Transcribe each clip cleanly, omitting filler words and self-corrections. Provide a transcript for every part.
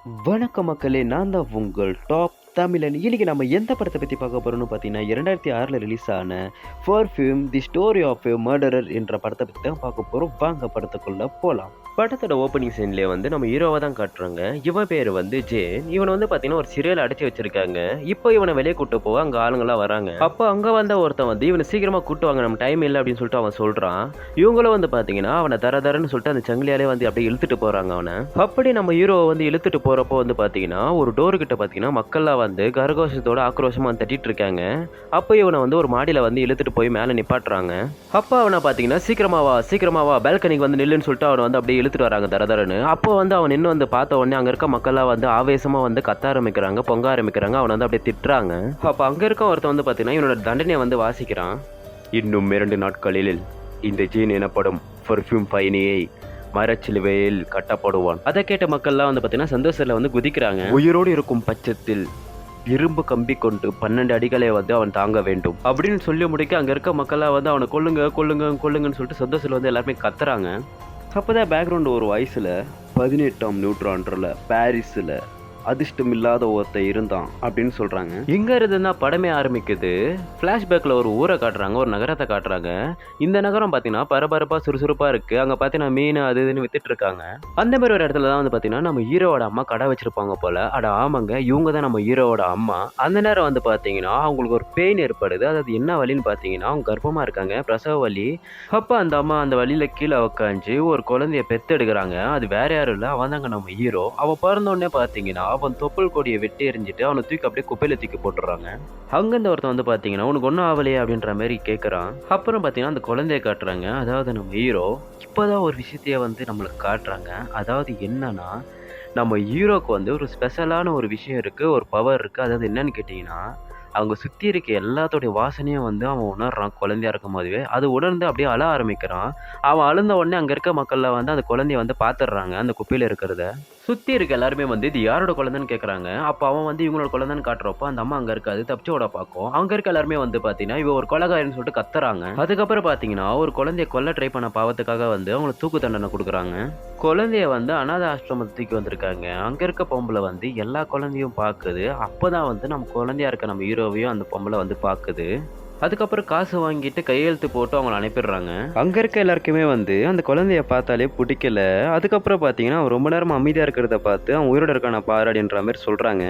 வணக்கம் மக்களே, நான் தான் உங்கள் டாப் தமிழன். இன்னைக்கு நம்ம எந்த படத்தை பற்றி பார்க்க போகிறோம்னு பார்த்தீங்கன்னா 2006 ரிலீஸ் ஆன perfume the story of a murderer என்ற படத்தை பற்றி தான் பார்க்க போகிறோம். வாங்க படத்துக்குள்ளே போகலாம். படத்தோட ஓப்பனிங் சீன்லேயே வந்து நம்ம ஹீரோவை தான் காட்டுறாங்க. இவன் பேர் வந்து ஜேன். இவனை வந்து பார்த்தீங்கன்னா ஒரு சிறையில் அடைச்சி வச்சிருக்காங்க. இப்போ இவனை வெளியே கூட்டு போக அங்கே ஆளுங்களாம் வராங்க. அப்போ அங்கே வந்த ஒருத்தன் வந்து இவனை சீக்கிரமாக கூட்டு வாங்க, நம்ம டைம் இல்லை அப்படின்னு சொல்லிட்டு அவன் சொல்கிறான். இவங்களும் வந்து பார்த்தீங்கன்னா அவனை தரன்னு சொல்லிட்டு அந்த சங்கிலியாலே வந்து அப்படியே இழுத்துட்டு போகிறாங்க அவனை. அப்படி நம்ம ஹீரோவை வந்து இழுத்துட்டு போகிறப்போ வந்து பார்த்தீங்கன்னா ஒரு டோரு கிட்ட பார்த்தீங்கன்னா மக்கள்லாம் வந்து கரகோஷத்தோட ஆக்ரோஷமாக தட்டிட்டு இருக்காங்க. அப்போ இவனை வந்து ஒரு மாடியில் வந்து இழுத்துட்டு போய் மேலே நிப்பாட்டுறாங்க. அப்போ அவனை பார்த்தீங்கன்னா சீக்கிரமாவா பால்கனிக்கு வந்து நில்லுன்னு சொல்லிட்டு அவனை வந்து அப்படியே இழுத்துட்டு வராங்க தரன்னு. அப்போ வந்து அவன் இன்னும் வந்து பார்த்த உடனே அங்கே இருக்க மக்கள்லாம் வந்து ஆவேசமாக வந்து கத்த ஆரம்பிக்கிறாங்க, பொங்க ஆரம்பிக்கிறாங்க, அவனை வந்து அப்படியே திட்டுறாங்க. அப்போ அங்கே இருக்க ஒருத்தன் வந்து பார்த்தீங்கன்னா இவனோட தண்டனையை வந்து வாசிக்கிறான். இன்னும் 2 நாட்களில் இந்த ஜீன் எனப்படும் பர்ஃப்யூம் பயணியை மரச்சிலுவையில் கட்டப்படுவான். அதை கேட்ட மக்கள்லாம் வந்து பார்த்தீங்கன்னா சந்தோஷத்தில் வந்து குதிக்கிறாங்க. உயிரோடு இருக்கும் பட்சத்தில் இரும்பு கம்பி கொண்டு 12 அடிகளை வந்து அவன் தாங்க வேண்டும் அப்படின்னு சொல்லி முடிக்க அங்கே இருக்க மக்களாக வந்து அவனை கொல்லுங்கன்னு சொல்லிட்டு சந்தோஷத்தில் வந்து எல்லாருமே கத்துறாங்க. அப்போதான் பேக்ரவுண்ட் ஒரு வயசில் 18ஆம் நூற்றாண்டில் பாரிஸில் அதிர்ஷ்டம் இல்லாத ஒருத்தன் இருந்தான் அப்படின்னு சொல்கிறாங்க. இங்கே இருந்துன்னா படமே ஆரம்பிக்குது. ஃப்ளாஷ்பேக்கில் ஒரு ஊரை காட்டுறாங்க, ஒரு நகரத்தை காட்டுறாங்க. இந்த நகரம் பார்த்தீங்கன்னா பரபரப்பாக சுறுசுறுப்பாக இருக்குது. அங்கே பார்த்தீங்கன்னா மீன் அது இதுன்னு வித்துட்டு இருக்காங்க. அந்த மாதிரி ஒரு இடத்துல தான் வந்து பார்த்தீங்கன்னா நம்ம ஹீரோவோட அம்மா கடை வச்சிருப்பாங்க போல். அட ஆமாங்க, இவங்க தான் நம்ம ஹீரோவோட அம்மா. அந்த நேரம் வந்து பார்த்தீங்கன்னா அவங்களுக்கு ஒரு பெயின் ஏற்படுது. அதாவது என்ன வலின்னு பார்த்தீங்கன்னா அவங்க கர்ப்பமாக இருக்காங்க, பிரசவ வலி. அப்போ அந்த அம்மா அந்த வழியில் கீழே உக்காந்து ஒரு குழந்தைய பெத்தெடுக்கிறாங்க. அது வேற யாரும் இல்லை, அவன் தாங்க நம்ம ஹீரோ. அவன் பிறந்தோடனே பார்த்தீங்கன்னா அவன் தொப்புள் கொடியை வெட்டி எறிஞ்சிட்டு அவனை தூக்கி அப்படியே குப்பையில தூக்கி போட்டுறாங்க. அங்கிருந்த ஒருத்தன் வந்து பார்த்தீங்கன்னா உனக்கு ஒன்றும் ஆகலையே அப்படின்ற மாதிரி கேட்குறான். அப்புறம் பார்த்தீங்கன்னா அந்த குழந்தைய காட்டுறாங்க. அதாவது நம்ம ஹீரோ இப்போதான் ஒரு விஷயத்தையே வந்து நம்மளுக்கு காட்டுறாங்க. அதாவது என்னன்னா நம்ம ஹீரோக்கு வந்து ஒரு ஸ்பெஷலான ஒரு விஷயம் இருக்குது, ஒரு பவர் இருக்குது. அதாவது என்னன்னு கேட்டிங்கன்னா அவங்க சுற்றி இருக்க எல்லாத்தோடைய வாசனையும் வந்து அவன் உணர்றான். குழந்தையா இருக்கும் போதுவே அது உணர்ந்து அப்படியே அழ ஆரம்பிக்கிறான். அவன் அழுந்த உடனே அங்கே இருக்க மக்கள்லாம் வந்து அந்த குழந்தைய வந்து பார்த்துடுறாங்க. அந்த குப்பையில் இருக்கிறத சுற்றி இருக்க எல்லாருமே வந்து இது யாரோட குழந்தைன்னு கேட்குறாங்க. அப்போ அவன் வந்து இவங்களோட குழந்தைன்னு காட்டுறப்போ அந்த அம்மா அங்கே இருக்காது, தப்பிச்சோட பார்க்கும். அங்கே இருக்க எல்லாருமே வந்து பார்த்தீங்கன்னா இவ ஒரு கொலகாரின்னு சொல்லிட்டு கத்துறாங்க. அதுக்கப்புறம் பார்த்தீங்கன்னா ஒரு குழந்தைய கொல்ல ட்ரை பண்ண பாவத்துக்காக வந்து அவங்களுக்கு தூக்கு தண்டனை கொடுக்குறாங்க. குழந்தைய வந்து அனாதை ஆசிரமத்தை தூக்கி வந்திருக்காங்க. அங்கே இருக்க பொம்பளை வந்து எல்லா குழந்தையும் பார்க்குது. அப்போதான் வந்து நம்ம குழந்தையா இருக்க நம்ம ஹீரோவையும் அந்த பொம்பளை வந்து பார்க்குது. அதுக்கப்புறம் காசு வாங்கிட்டு கையெழுத்து போட்டு அவங்கள அனுப்பிடுறாங்க. அங்கே இருக்க எல்லாருக்குமே வந்து அந்த குழந்தைய பார்த்தாலே பிடிக்கல. அதுக்கப்புறம் பார்த்தீங்கன்னா அவன் ரொம்ப நேரம் அமைதியாக இருக்கிறத பார்த்து அவன் உயிரோட இருக்கான பாராடின்ற மாதிரி சொல்கிறாங்க.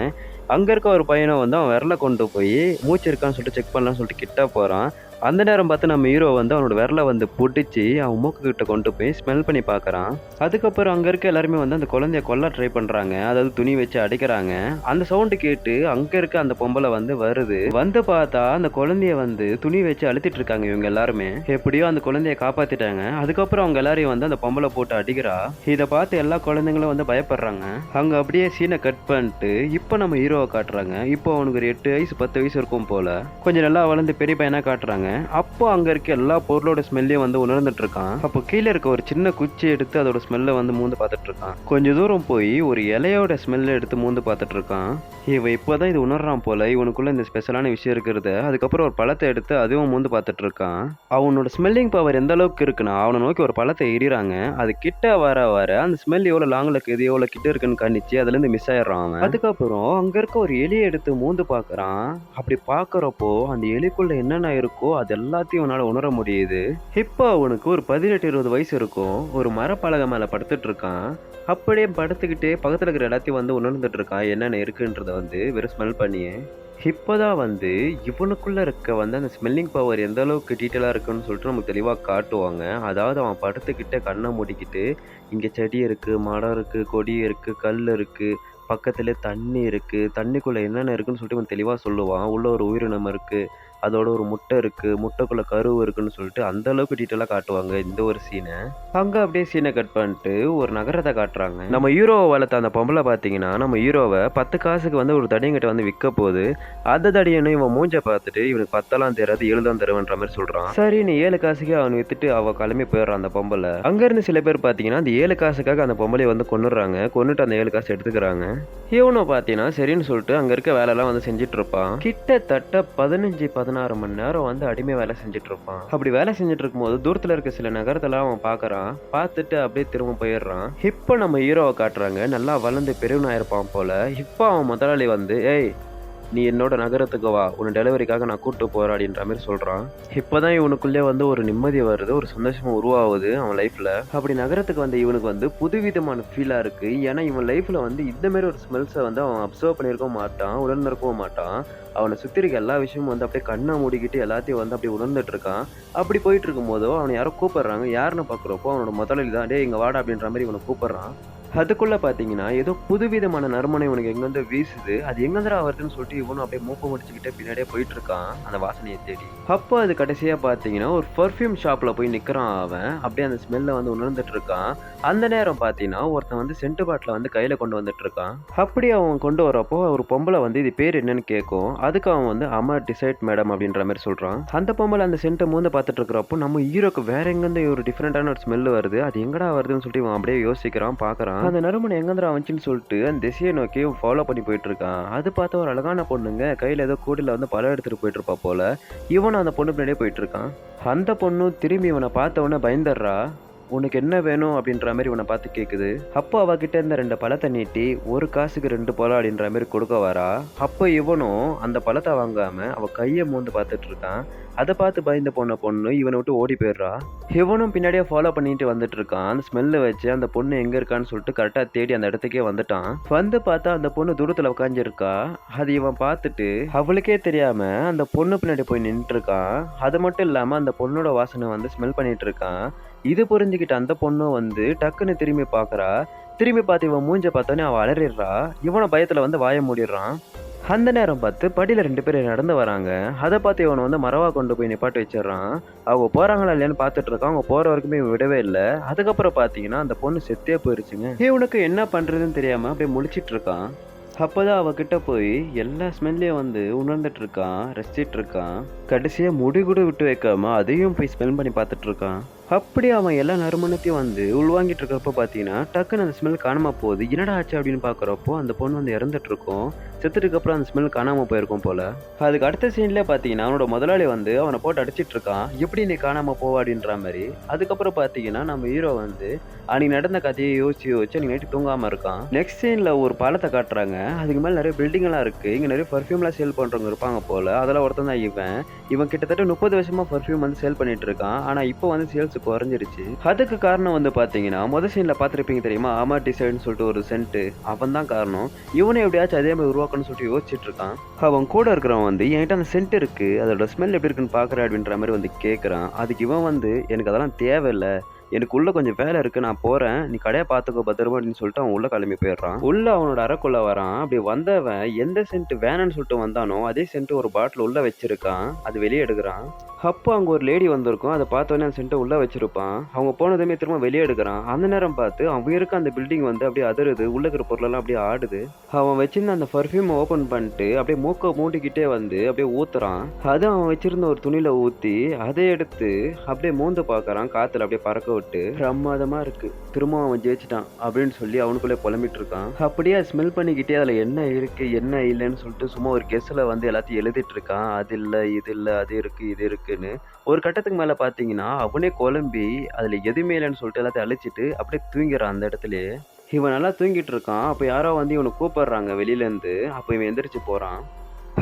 அங்கே இருக்க ஒரு பையனை வந்து அவன் விரலை கொண்டு போய் மூச்சு இருக்கான்னு சொல்லிட்டு செக் பண்ணலான்னு சொல்லிட்டு கிட்ட போகிறான். அந்த நேரம் பார்த்து நம்ம ஹீரோ வந்து அவனோட விரலை வந்து பிடிச்சி அவன் மூக்கு கிட்ட கொண்டு போய் ஸ்மெல் பண்ணி பார்க்குறான். அதுக்கப்புறம் அங்கே இருக்க எல்லாருமே வந்து அந்த குழந்தைய கொல்ல ட்ரை பண்ணுறாங்க. அதாவது துணி வச்சு அடிக்கிறாங்க. அந்த சவுண்டு கேட்டு அங்கே இருக்க அந்த பொம்பளை வந்து வருது. வந்து பார்த்தா அந்த குழந்தைய வந்து துணி வச்சு அழுத்திட்டு இருக்காங்க இவங்க எல்லாருமே. எப்படியோ அந்த குழந்தைய காப்பாத்திட்டாங்க. அதுக்கப்புறம் அவங்க எல்லாரையும் வந்து அந்த பொம்பளை போட்டு அடிக்கிறா. இதை பார்த்து எல்லா குழந்தைங்களும் வந்து பயப்படுறாங்க. அங்கே அப்படியே சீனை கட் பண்ணிட்டு இப்போ நம்ம ஹீரோவை காட்டுறாங்க. இப்போ அவனுக்கு ஒரு 8 வயசு 10 வயசு இருக்கும் போல. கொஞ்சம் நல்லா வளர்ந்து பெரிய பையனா காட்டுறாங்க. அப்போ அங்க இருக்க எல்லா பொருளோட ஸ்மெல்லையும் வந்து உணர்ந்துட்டு இருக்கான். அப்போ கீழே இருக்க ஒரு சின்ன குச்சி எடுத்து அதோட ஸ்மெல்லை வந்து மூந்து பார்த்துட்டு இருக்கான். கொஞ்ச தூரம் போய் ஒரு இலையோட ஸ்மெல்லை எடுத்து மூந்து பார்த்துட்டு இருக்கான். இவன் இப்போதான் இது உணர்றான் போல இவனுக்குள்ள இந்த ஸ்பெஷலான விஷயம் இருக்கிறத. அதுக்கப்புறம் ஒரு பழத்தை எடுத்து அதுவும் மூந்து பார்த்துட்டு இருக்கான். அவனோட ஸ்மெல்லிங் பவர் எந்த அளவுக்கு இருக்குன்னா அவனை நோக்கி ஒரு பழத்தை எறிறாங்க. அது கிட்ட வர அந்த ஸ்மெல் எவ்வளோ லாங்கில் இருக்குது, எவ்வளோ கிட்ட இருக்குன்னு கணிச்சு அதுல இருந்து மிஸ் ஆயிடுறான் அவன். அதுக்கப்புறம் அங்க இருக்க ஒரு எலியை எடுத்து மூந்து பார்க்கறான். அப்படி பார்க்கறப்போ அந்த எலிக்குள்ள என்னென்ன இருக்கோ அது எல்லாத்தையும் அவனால உணர முடியுது. இப்போ அவனுக்கு ஒரு 18-20 வயசு இருக்கும். ஒரு மரப்பலகை மேல படுத்துட்டு இருக்கான். அப்படியே படுத்துக்கிட்டே பக்கத்துல இருக்கிற எல்லாத்தையும் வந்து உணர்ந்துட்டு இருக்கான் என்னென்ன இருக்குன்றத வந்து வெறும் ஸ்மெல் பண்ணியே. இப்போதான் வந்து இவனுக்குள்ள இருக்க வந்து அந்த ஸ்மெல்லிங் பவர் எந்த அளவுக்கு டீட்டெயிலாக இருக்குன்னு சொல்லிட்டு நமக்கு தெளிவாக காட்டுவாங்க. அதாவது அவன் படுத்துக்கிட்ட கண்ணை மூடிக்கிட்டு இங்கே செடி இருக்குது, மரம் இருக்குது, கொடி இருக்குது, கல் இருக்குது, பக்கத்துல தண்ணி இருக்குது, தண்ணிக்குள்ளே என்னென்ன இருக்குன்னு சொல்லிட்டு இவன் தெளிவாக சொல்லுவான். உள்ள ஒரு உயிரினம் இருக்குது, அதோட ஒரு முட்டை இருக்குது, முட்டைக்குள்ளே கருவு இருக்குன்னு சொல்லிட்டு அந்த அளவுக்கு டீட்டெயிலாக காட்டுவாங்க இந்த ஒரு சீனை. அங்கே அப்படியே சீனை கட் பண்ணிட்டு ஒரு நகரத்தை காட்டுறாங்க. நம்ம ஹீரோவை வளர்த்த அந்த பொம்பளை பார்த்தீங்கன்னா நம்ம ஹீரோவை 10 காசுக்கு வந்து ஒரு தடியங்கிட்ட வந்து விற்க போகுது. அந்த தடியனும் இவன் மூஞ்ச பார்த்துட்டு இவனுக்கு 10 தெரியாது 7 தான் தருவன்ற மாதிரி சொல்கிறான். சரி நீ 7 காசுக்கு அவன் வித்துட்டு அவள் கிளம்பி போயிடுறான் அந்த பொம்பளை. அங்கேருந்து சில பேர் பார்த்தீங்கன்னா அந்த 7 காசுக்காக அந்த பொம்பளையை வந்து கொண்டுடுறாங்க. கொண்டுட்டு அந்த 7 காசு எடுத்துக்கிறாங்க. இவனும் பார்த்தீங்கன்னா சரின்னு சொல்லிட்டு அங்கே இருக்க வேலையெல்லாம் வந்து செஞ்சுட்டு இருப்பான். கிட்டத்தட்ட 15-16 16 மணி நேரம் வந்து அடிமை வேலை செஞ்சுட்டு இருப்பான். அப்படி வேலை செஞ்சுட்டு இருக்கும்போது தூரத்துல இருக்க சில நகரத்தெல்லாம் அவன் பாக்குறான். பார்த்துட்டு அப்படியே திரும்ப போயிடுறான். இப்போ நம்ம ஹீரோவை காட்டுறாங்க. நல்லா வளர்ந்து பெரியவனா இருப்பான் போல. இப்போ அவன் முதலாளி வந்து, ஏய் நீ என்னோட நகரத்துக்கு வா, உன்னை டெலிவரிக்காக நான் கூப்பிட்டு போறேன் அப்படின்ற மாதிரி சொல்றான். இப்போதான் இவனுக்குள்ளே வந்து ஒரு நிம்மதி வருது, ஒரு சந்தோஷமா உருவாகுது அவன் லைஃப்ல. அப்படி நகரத்துக்கு வந்து இவனுக்கு வந்து புதுவிதமான ஃபீலா இருக்கு. ஏன்னா இவன் லைஃப்ல வந்து இந்த மாதிரி ஒரு ஸ்மெல்ஸை வந்து அவன் அப்சர்வ் பண்ணியிருக்கவும் மாட்டான், உணர்ந்திருக்கவும் மாட்டான். அவனை சுத்தி இருக்க எல்லா விஷயமும் வந்து அப்படியே கண்ணை மூடிக்கிட்டு எல்லாத்தையும் வந்து அப்படியே உணர்ந்துட்டு இருக்கான். அப்படி போயிட்டு இருக்கும் போதோ அவனை யாரோ கூப்பிடுறாங்க. யாருன்னு பாக்குறப்போ அவனோட முதலாளி தான். டே இங்க வாடா அப்படின்ற மாதிரி இவனை கூப்பிடுறான். அதுக்குள்ள பாத்தீங்கன்னா ஏதோ புதுவிதமான நறுமணம் இவனுக்கு எங்கிருந்து வீசுது. அது எங்கந்திரா வருதுன்னு சொல்லிட்டு இவனும் அப்படியே மூக்க முடிச்சுக்கிட்டே பின்னாடியே போயிட்டு இருக்கான் அந்த வாசனையை தேடி. அப்போ அது கடைசியா பாத்தீங்கன்னா ஒரு பர்ஃப்யூம் ஷாப்ல போய் நிக்கிறான் அவன். அப்படியே அந்த ஸ்மெல்ல வந்து உணர்ந்துட்டு இருக்கான். அந்த நேரம் பாத்தீங்கன்னா ஒருத்தன் வந்து சென்ட் பாட்டில வந்து கையில கொண்டு வந்துட்டு இருக்கான். அப்படி அவன் கொண்டு வரப்போ ஒரு பொம்பளை வந்து இது பேர் என்னன்னு கேட்கும். அதுக்கு அவன் வந்து அமர் டிசைட் மேடம் அப்படின்ற மாதிரி சொல்றான். அந்த பொம்பளை அந்த சென்ட்டை மூந்து பார்த்துட்டு இருக்கிறப்போ நம்ம ஹீரோக்கு வேற எங்கிருந்து ஒரு டிஃப்ரெண்டான ஒரு ஸ்மெல் வருது. அது எங்கடா வருதுன்னு சொல்லிட்டு இவன் அப்படியே யோசிக்கிறான், பாக்குறான். அந்த நறுமணம் எங்கந்திரா வந்துச்சுன்னு சொல்லிட்டு அந்த திசையை நோக்கி ஃபாலோ பண்ணி போயிட்டு இருக்கான். அது பார்த்த ஒரு அழகான பொண்ணுங்க கையில ஏதோ கூடையில வந்து பழம் எடுத்துட்டு போயிட்டு இருப்பா போல. இவனும் அந்த பொண்ணு பின்னாடியே போயிட்டு இருக்கான். அந்த பொண்ணும் திரும்பி இவனை பார்த்த உடனே பயந்துடுறா. உனக்கு என்ன வேணும் அப்படின்ற மாதிரி இவனை பார்த்து கேட்குது. அப்போ அவகிட்ட இருந்த 2 பழத்தை நீட்டி ஒரு காசுக்கு 2 பழம் அப்படின்ற மாதிரி கொடுக்க வரா. அப்போ இவனும் அந்த பழத்தை வாங்காம அவ கையை மூந்து பார்த்துட்டு இருக்கான். அதை பார்த்து பயந்து போன பொண்ணு இவனை விட்டு ஓடி போயிடுறா. இவனும் பின்னாடியே ஃபாலோ பண்ணிட்டு வந்துட்டு இருக்கான். அந்த ஸ்மெல்ல வச்சு அந்த பொண்ணு எங்க இருக்கான்னு சொல்லிட்டு கரெக்டா தேடி அந்த இடத்துக்கே வந்துட்டான். வந்து பார்த்தா அந்த பொண்ணு தூரத்துல உட்காந்துருக்கா. அது இவன் பார்த்துட்டு அவளுக்கே தெரியாம அந்த பொண்ணு பின்னாடி போய் நின்றுட்டு இருக்கான். அது மட்டும் இல்லாம அந்த பொண்ணோட வாசனை வந்து ஸ்மெல் பண்ணிட்டு இருக்கான். இது புரிஞ்சுக்கிட்ட அந்த பொண்ணு வந்து டக்குன்னு திரும்பி பாக்குறா. திரும்பி பார்த்து இவன் மூஞ்ச பார்த்தோன்னே அவன் அலறிடுறா. இவனை பயத்துல வந்து வாய மூடிடுறான். அந்த நேரம் பார்த்து படியில 2 பேர் நடந்து வராங்க. அதை பார்த்து இவனை வந்து மரவா கொண்டு போய் நிப்பாட்டி வச்சிடறான். அவங்க போறாங்களா இல்லையான்னு பார்த்துட்டு இருக்கான். அவங்க போற வரைக்குமே இவன் விடவே இல்லை. அதுக்கப்புறம் பாத்தீங்கன்னா அந்த பொண்ணு செத்தே போயிருச்சுங்க. இவனுக்கு என்ன பண்றதுன்னு தெரியாம அப்படியே முழிச்சிட்டு இருக்கான். அப்பதான் அவகிட்ட போய் எல்லா ஸ்மெல்லையும் வந்து உணர்ந்துட்டு இருக்கான், ரசிச்சிட்டு இருக்கான். கடைசியா முடி கூட விட்டு வைக்காம அதையும் போய் ஸ்மெல் பண்ணி பார்த்துட்டு இருக்கான். அப்படி அவன் எல்லா நறுமணத்தையும் வந்து உள்வாங்கிட்டு இருக்கிறப்ப பார்த்தீங்கன்னா டக்குன்னு அந்த ஸ்மெல் காணாம போகுது. என்னடா ஆச்சு அப்படின்னு பார்க்குறப்போ அந்த பொண்ணு வந்து இறந்துட்டு இருக்கும். செத்துட்டுக்கு அப்புறம் அந்த ஸ்மெல் காணாம போயிருக்கும் போல. அதுக்கு அடுத்த சீன்லேயே பார்த்தீங்கன்னா அவனோட முதலாளி வந்து அவனை போட்டு அடிச்சிட்டு இருக்கான். எப்படி நீ காணாம போவா அப்படின்ற மாதிரி. அதுக்கப்புறம் பார்த்தீங்கன்னா நம்ம ஹீரோ வந்து அன்னைக்கு நடந்த கதையை யோசிச்சு அன்னைக்கு நைட்டு தூங்காம இருக்கான். நெக்ஸ்ட் சீன்ல ஒரு பாலத்தை காட்டுறாங்க. அதுக்கு மேல நிறைய பில்டிங் எல்லாம் இருக்கு. இங்க நிறைய பர்ஃபியூம்லாம் சேல் பண்றவங்க இருப்பாங்க போல. அதெல்லாம் ஒருத்தன் தான் இவன் கிட்டத்தட்ட 30 வருஷமா பர்ஃபியூம் வந்து சேல் பண்ணிட்டு இருக்கான். ஆனா இப்போ வந்து சேல்ஸ் குறைஞ்சிருச்சு. அதுக்கு காரணம் வந்து பாத்தீங்கன்னா முதல் சீன்ல பாத்திருப்பீங்க தெரியுமா, அமர் டிசைட்னு சொல்லிட்டு ஒரு சென்ட். அவன் தான் காரணம். இவனை எப்படியாச்சும் அதே மாதிரி உருவாக்கணும்னு சொல்லிட்டு யோசிச்சுட்டு இருக்கான். அவன் கூட இருக்கிறவன் வந்து என்கிட்ட அந்த சென்ட் இருக்கு, அதோட ஸ்மெல் எப்படி இருக்குன்னு பாக்குற அப்படின்ற மாதிரி வந்து கேட்கறான். அதுக்கு இவன் வந்து எனக்கு அதெல்லாம் தேவையில்லை, எனக்கு உள்ள கொஞ்சம் வேலை இருக்கு, நான் போறேன், நீ கடையை பார்த்துக்கோ பத்திரமா அப்படின்னு சொல்லிட்டு அவன் உள்ள கிளம்பி போயிடுறான். உள்ள அவனோட அறைக்குள்ள வரான். அப்படி வந்தவன் எந்த சென்ட் வேணும்னு சொல்லிட்டு வந்தானோ அதே சென்ட் ஒரு பாட்டில் உள்ள வச்சிருக்கான். அது வெளியே எடுக்கிறான். அப்போ அங்கே ஒரு லேடி வந்திருக்கும். அதை பார்த்தோன்னே அந்த சென்ட்டை உள்ளே வச்சிருப்பான். அவங்க போனதுமே திரும்ப வெளியே எடுக்கிறான். அந்த நேரம் பார்த்து அவன் இருக்க அந்த பில்டிங் வந்து அப்படியே அதிருது. உள்ள இருக்கிற பொருளெல்லாம் அப்படியே ஆடுது. அவன் வச்சிருந்த அந்த பர்ஃப்யூம் ஓப்பன் பண்ணிட்டு அப்படியே மூக்க மூடிக்கிட்டே வந்து அப்படியே ஊத்துறான். அது அவன் வச்சிருந்த ஒரு துணியில ஊத்தி அதை எடுத்து அப்படியே மூந்து பார்க்கறான். காத்துல அப்படியே பறக்க விட்டு பிரமாதமா இருக்கு, திரும்ப அவன் ஜெயிச்சிட்டான் அப்படின்னு சொல்லி அவனுக்குள்ளே புலம்பிட்டு இருக்கான். அப்படியே ஸ்மெல் பண்ணிக்கிட்டே அதுல என்ன இருக்கு என்ன இல்லைன்னு சொல்லிட்டு சும்மா ஒரு கெஸ்ல வந்து எல்லாத்தையும் எழுதிட்டு இருக்கான். அது இல்லை இது இல்லை, அது இருக்கு இது இருக்கு. ஒரு கட்டத்துக்கு மேல பாத்தீங்கன்னா அவனே குழம்பி அதுல எதுவுமே இல்லைன்னு சொல்லிட்டு எல்லாத்தையும் அழிச்சிட்டு அப்படியே தூங்கிறான் அந்த இடத்துலயே. இவன் நல்லா தூங்கிட்டு இருக்கான். அப்ப யாரோ வந்து இவனை கூப்பிடுறாங்க வெளியில இருந்து. அப்ப இவன் எந்திரிச்சு போறான்.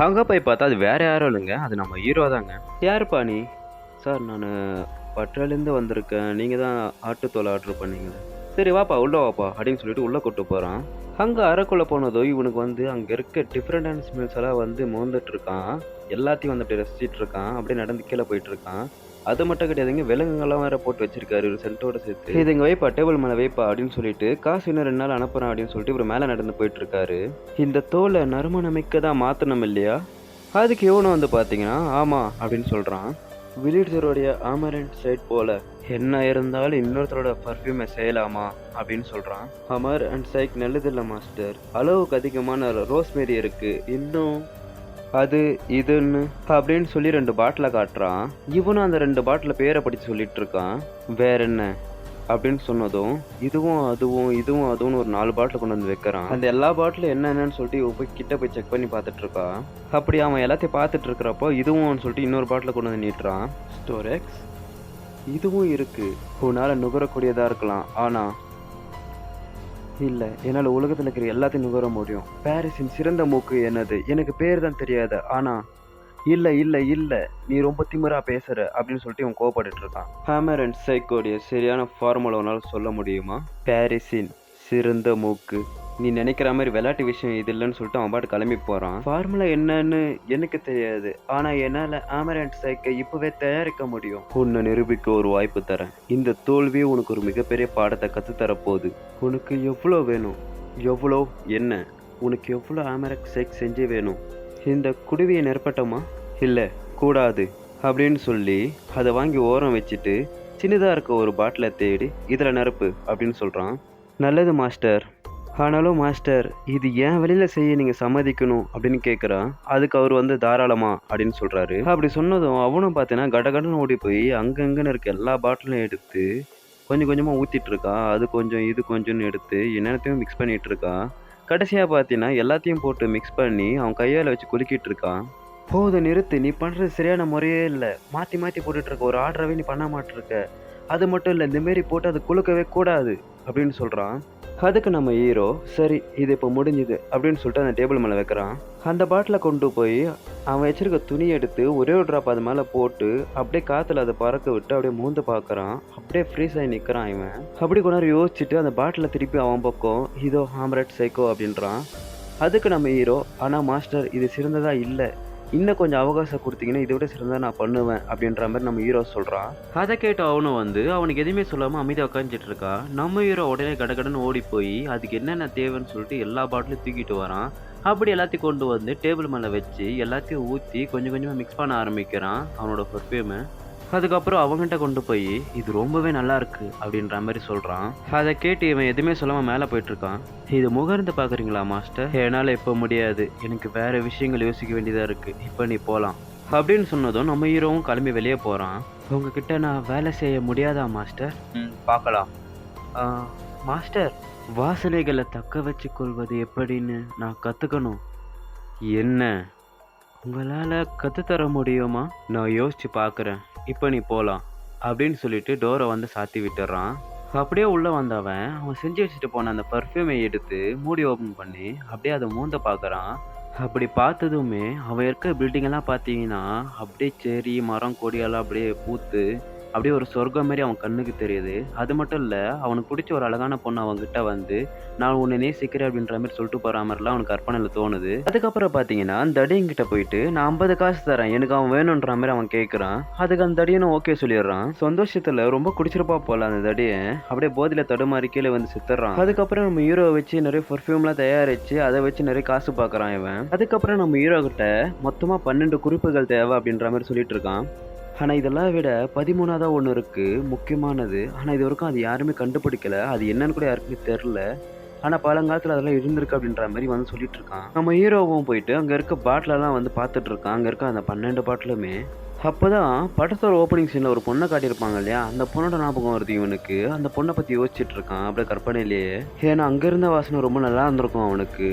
அங்க போய் பார்த்தா அது வேற யாரும் இல்லைங்க, அது நம்ம ஹீரோ தாங்க. யாருப்பா நீ? சார் நான் பட்ராலேருந்து வந்திருக்கேன், நீங்க தான் ஆட்டுத்தோலை ஆர்டர் பண்ணீங்க. சரி வாப்பா உள்ள வாப்பா அப்படின்னு சொல்லிட்டு உள்ள கூட்டு போறான். அங்கே அறைக்குள்ளே போனதோ இவனுக்கு வந்து அங்கே இருக்க டிஃப்ரெண்டான ஸ்மெல்ஸ் எல்லாம் வந்து மோந்துட்டு இருக்கான். எல்லாத்தையும் வந்து அப்படி ரசிச்சிட்டு இருக்கான். அப்படியே நடந்து கீழே போயிட்டு இருக்கான். அது மட்டும் கிடையாதுங்க, விலங்குகள்லாம் வேற போட்டு வச்சிருக்காரு ஒரு சென்ட்டோட சேர்த்து. இது இங்கே வைப்பா, டேபிள் மேலே வைப்பா அப்படின்னு சொல்லிட்டு காசு இன்னும் 2 நாள் அனுப்புறேன் அப்படின்னு சொல்லிட்டு இவர் மேலே நடந்து போயிட்டு இருக்காரு. இந்த தோலை நறுமணமிக்க தான் மாற்றணும் இல்லையா? அதுக்கு இவனும் வந்து பார்த்தீங்கன்னா ஆமா அப்படின்னு சொல்றான். வில்லிட்ஸருடைய ஆமரண்ட் சைட் போல என்ன இருந்தாலும் இன்னொருத்தரோட பர்ஃப்யூமை செய்யலாமா அப்படின்னு சொல்றான். அமர் அண்ட் சைக் நல்லதில்லை மாஸ்டர், அளவுக்கு அதிகமான ரோஸ்மேரி இருக்கு, இன்னும் அது இதுன்னு அப்படின்னு சொல்லி 2 பாட்டிலை காட்டுறான். இவனும் அந்த 2 பாட்டில பேரை படிச்சு சொல்லிட்டு இருக்கான். வேற என்ன அப்படின்னு சொன்னதும் இதுவும் அதுவும் ஒரு 4 பாட்டில் கொண்டு வந்து வைக்கிறான். அந்த எல்லா பாட்டிலும் என்னென்னு சொல்லிட்டு இவ போய் கிட்ட போய் செக் பண்ணி பார்த்துட்டு இருக்கா. அப்படி அவன் எல்லாத்தையும் பார்த்துட்டு இருக்கிறப்போ இதுவும் சொல்லிட்டு இன்னொரு பாட்டில் கொண்டு வந்து நீட்டுறான். ஸ்டோரெக்ஸ் இதுவும் இருக்கு, உன்னால நுகரக்கூடியதா இருக்கலாம், ஆனா இல்ல, என்னால உலகத்துல இருக்கிற எல்லாத்தையும் நுகர முடியும். பாரிஸின் சிறந்த மூக்கு என்னது, எனக்கு பேர் தான் தெரியாது, ஆனா இல்ல இல்ல இல்ல நீ ரொம்ப திமிரா பேசுற அப்படின்னு சொல்லிட்டு இவன் கோவப்பட்டு இருக்கான். ஹேமர் அண்ட் சைக்கோடைய சரியான ஃபார்முலா உன்னால சொல்ல முடியுமா? பாரிஸின் சிறந்த மூக்கு, நீ நினைக்கிற மாதிரி விளையாட்டு விஷயம் இது இல்லைன்னு சொல்லிட்டு அவன் பாட்டு கிளம்பி போறான். ஃபார்முலா என்னன்னு எனக்கு தெரியாது, ஆனா என்னால ஹேமர் அண்ட் சைக்கை இப்பவே தயாரிக்க முடியும். உன்னை நிரூபிக்க ஒரு வாய்ப்பு தரேன். இந்த தோல்வியே உனக்கு ஒரு மிகப்பெரிய பாடத்தை கற்றுத்தர போகுது. உனக்கு எவ்வளோ வேணும்? எவ்வளோ என்ன? உனக்கு எவ்வளோ ஹேமர் அண்ட் சைக் செஞ்சு வேணும்? இந்த குடுவியை நெருப்பட்டோமா? இல்லை, கூடாது அப்படின்னு சொல்லி அதை வாங்கி ஓரம் வச்சுட்டு சின்னதாக இருக்க ஒரு பாட்டிலை தேடி இதில் நெருப்பு அப்படின்னு சொல்கிறான். நல்லது மாஸ்டர், ஆனாலும் மாஸ்டர் இது ஏன் வெளியில் செய்ய நீங்கள் சம்மதிக்கணும் அப்படின்னு கேட்குறான். அதுக்கு அவர் வந்து தாராளமா அப்படின்னு சொல்கிறாரு. அப்படி சொன்னதும் அவனும் பார்த்தீங்கன்னா கடகடன்னு ஓடி போய் அங்கங்கன்னு இருக்க எல்லா பாட்டிலும் எடுத்து கொஞ்சம் கொஞ்சமாக ஊற்றிட்டு இருக்கான். அது கொஞ்சம் இது கொஞ்சம்னு எடுத்து என்னத்தையும் மிக்ஸ் பண்ணிகிட்டு இருக்கான். கடைசியாக பார்த்தீங்கன்னா எல்லாத்தையும் போட்டு மிக்ஸ் பண்ணி அவன் கையால் வச்சு குலுக்கிட்டு இருக்கான். போது நிறுத்து, நீ பண்ணுறது சரியான முறையே இல்லை, மாற்றி மாற்றி போட்டுட்ருக்க, ஒரு ஆர்டராகவே நீ பண்ண மாட்டிருக்க, அது மட்டும் இல்லை இந்தமாரி போட்டு அது குலுக்கவே கூடாது அப்படின்னு சொல்கிறான். அதுக்கு நம்ம ஹீரோ சரி இது இப்போ முடிஞ்சுது அப்படின்னு சொல்லிட்டு அந்த டேபிள் மேலே வைக்கிறான். அந்த பாட்டிலை கொண்டு போய் அவன் வச்சிருக்க துணி எடுத்து ஒரே ஒரு ட்ராப் அது மேலே போட்டு அப்படியே காற்றுல அதை பறக்க விட்டு அப்படியே மூந்து பார்க்குறான். அப்படியே ஃப்ரீஸ் ஆகி நிற்கிறான் இவன். அப்படி கொஞ்ச நேரம் யோசிச்சுட்டு அந்த பாட்டிலை திருப்பி அவன் பக்கம் இதோ ஹாம்ரட் சைக்கோ அப்படின்றான். அதுக்கு நம்ம ஹீரோ ஆனால் மாஸ்டர் இது சிறந்ததா இல்லை, இன்னும் கொஞ்சம் அவகாசம் கொடுத்தீங்கன்னா இதை விட சிறந்தா நான் பண்ணுவேன் அப்படின்ற மாதிரி நம்ம ஹீரோ சொல்கிறான். அதை கேட்டு அவனும் வந்து அவனுக்கு எதுவுமே சொல்லாமல் அமைதியாக உட்காந்துட்டு இருக்கா. நம்ம ஹீரோ உடனே கடகடன்னு ஓடி போய் அதுக்கு என்னென்ன தேவைன்னு சொல்லிட்டு எல்லா பாட்டிலும் தூக்கிட்டு வரான். அப்படி எல்லாத்தையும் கொண்டு வந்து டேபிள் மேலே வச்சு எல்லாத்தையும் ஊற்றி கொஞ்சம் கொஞ்சமாக மிக்ஸ் பண்ண ஆரம்பிக்கிறான் அவனோட பர்ஃப்யூமை. அதுக்கப்புறம் அவங்ககிட்ட கொண்டு போய் இது ரொம்பவே நல்லா இருக்கு அப்படின்ற மாதிரி சொல்கிறான். அதை கேட்டு இவன் எதுவுமே சொல்லாமல் மேலே போயிட்டுருக்கான். இது முகர்ந்து பார்க்குறீங்களா மாஸ்டர்? என்னால் இப்போ முடியாது, எனக்கு வேறு விஷயங்கள் யோசிக்க வேண்டியதாக இருக்குது, இப்போ நீ போகலாம் அப்படின்னு சொன்னதும் நம்ம ஹீரோவும் கிளம்பி வெளியே போகிறான். உங்ககிட்ட நான் வேலை செய்ய முடியாதா மாஸ்டர்? பார்க்கலாம். மாஸ்டர், வாசனைகளை தக்க வச்சு கொள்வது எப்படின்னு நான் கற்றுக்கணும். என்ன உங்களால் கற்றுத்தர முடியுமா? நான் யோசிச்சு பார்க்குறேன், இப்போ நீ போகலாம் அப்படின்னு சொல்லிட்டு டோரை வந்து சாத்தி விட்டுறான். அப்படியே உள்ளே வந்தவன் அவன் செஞ்சு வச்சுட்டு போன அந்த பர்ஃப்யூமை எடுத்து மூடி ஓப்பன் பண்ணி அப்படியே அதை மூந்த பார்க்குறான். அப்படி பார்த்ததுமே அவன் இருக்க பில்டிங்கெல்லாம் பார்த்தீங்கன்னா அப்படியே செடி மரம் கொடியெல்லாம் அப்படியே பூத்து அப்படியே ஒரு சொர்க்கம் மாதிரி அவன் கண்ணுக்கு தெரியுது. அது மட்டும் இல்லை, அவனுக்கு பிடிச்ச ஒரு அழகான பொண்ணு அவங்ககிட்ட வந்து நான் உன்னை நேசிக்கிறேன் அப்படின்ற மாதிரி சொல்லிட்டு போகிற மாதிரிலாம் அவனுக்கு கற்பனையில் தோணுது. அதுக்கப்புறம் பார்த்தீங்கன்னா அந்த தடியங்கிட்ட போயிட்டு நான் 50 காசு தரேன், எனக்கு அவன் வேணுன்ற மாதிரி அவன் கேட்குறான். அதுக்கு அந்த தடியனும் ஓகே சொல்லிடுறான். சந்தோஷத்தில் ரொம்ப குடிச்சிருப்பா போல அந்த தடியன் அப்படியே போதில் தடுமாறி கீழே வந்து சித்துறான். அதுக்கப்புறம் நம்ம ஹீரோவை வச்சு நிறைய பர்ஃப்யூம்லாம் தயாரித்து அதை வச்சு நிறைய காசு பார்க்குறான் இவன். அதுக்கப்புறம் நம்ம ஹீரோ கிட்ட மொத்தமாக 12 குறிப்புகள் தேவை அப்படின்ற மாதிரி சொல்லிட்டு இருக்கான். ஆனால் இதெல்லாம் விட 13ஆவதா ஒன்று இருக்குது முக்கியமானது, ஆனால் இது வரைக்கும் அது யாருமே கண்டுபிடிக்கல, அது என்னன்னு கூட யாருக்குமே தெரில, ஆனால் பழங்காலத்தில் அதெல்லாம் இருந்திருக்கு அப்படின்ற மாதிரி வந்து சொல்லிட்டு இருக்கான். நம்ம ஹீரோவும் போயிட்டு அங்கே இருக்க பாட்டிலெல்லாம் வந்து பார்த்துட்டு இருக்கான். அங்கே இருக்க அந்த 12 பாட்டிலுமே. அப்போதான் படத்தோட ஓப்பனிங் சீனில் ஒரு பொண்ணை காட்டியிருப்பாங்க இல்லையா, அந்த பொண்ணோட ஞாபகம் வருது இவனுக்கு. அந்த பொண்ணை பற்றி யோசிச்சுட்டு இருக்கான் அப்படியே கற்பனையிலேயே. ஏன்னா அங்கே இருந்த வாசனை ரொம்ப நல்லா இருந்திருக்கும் அவனுக்கு.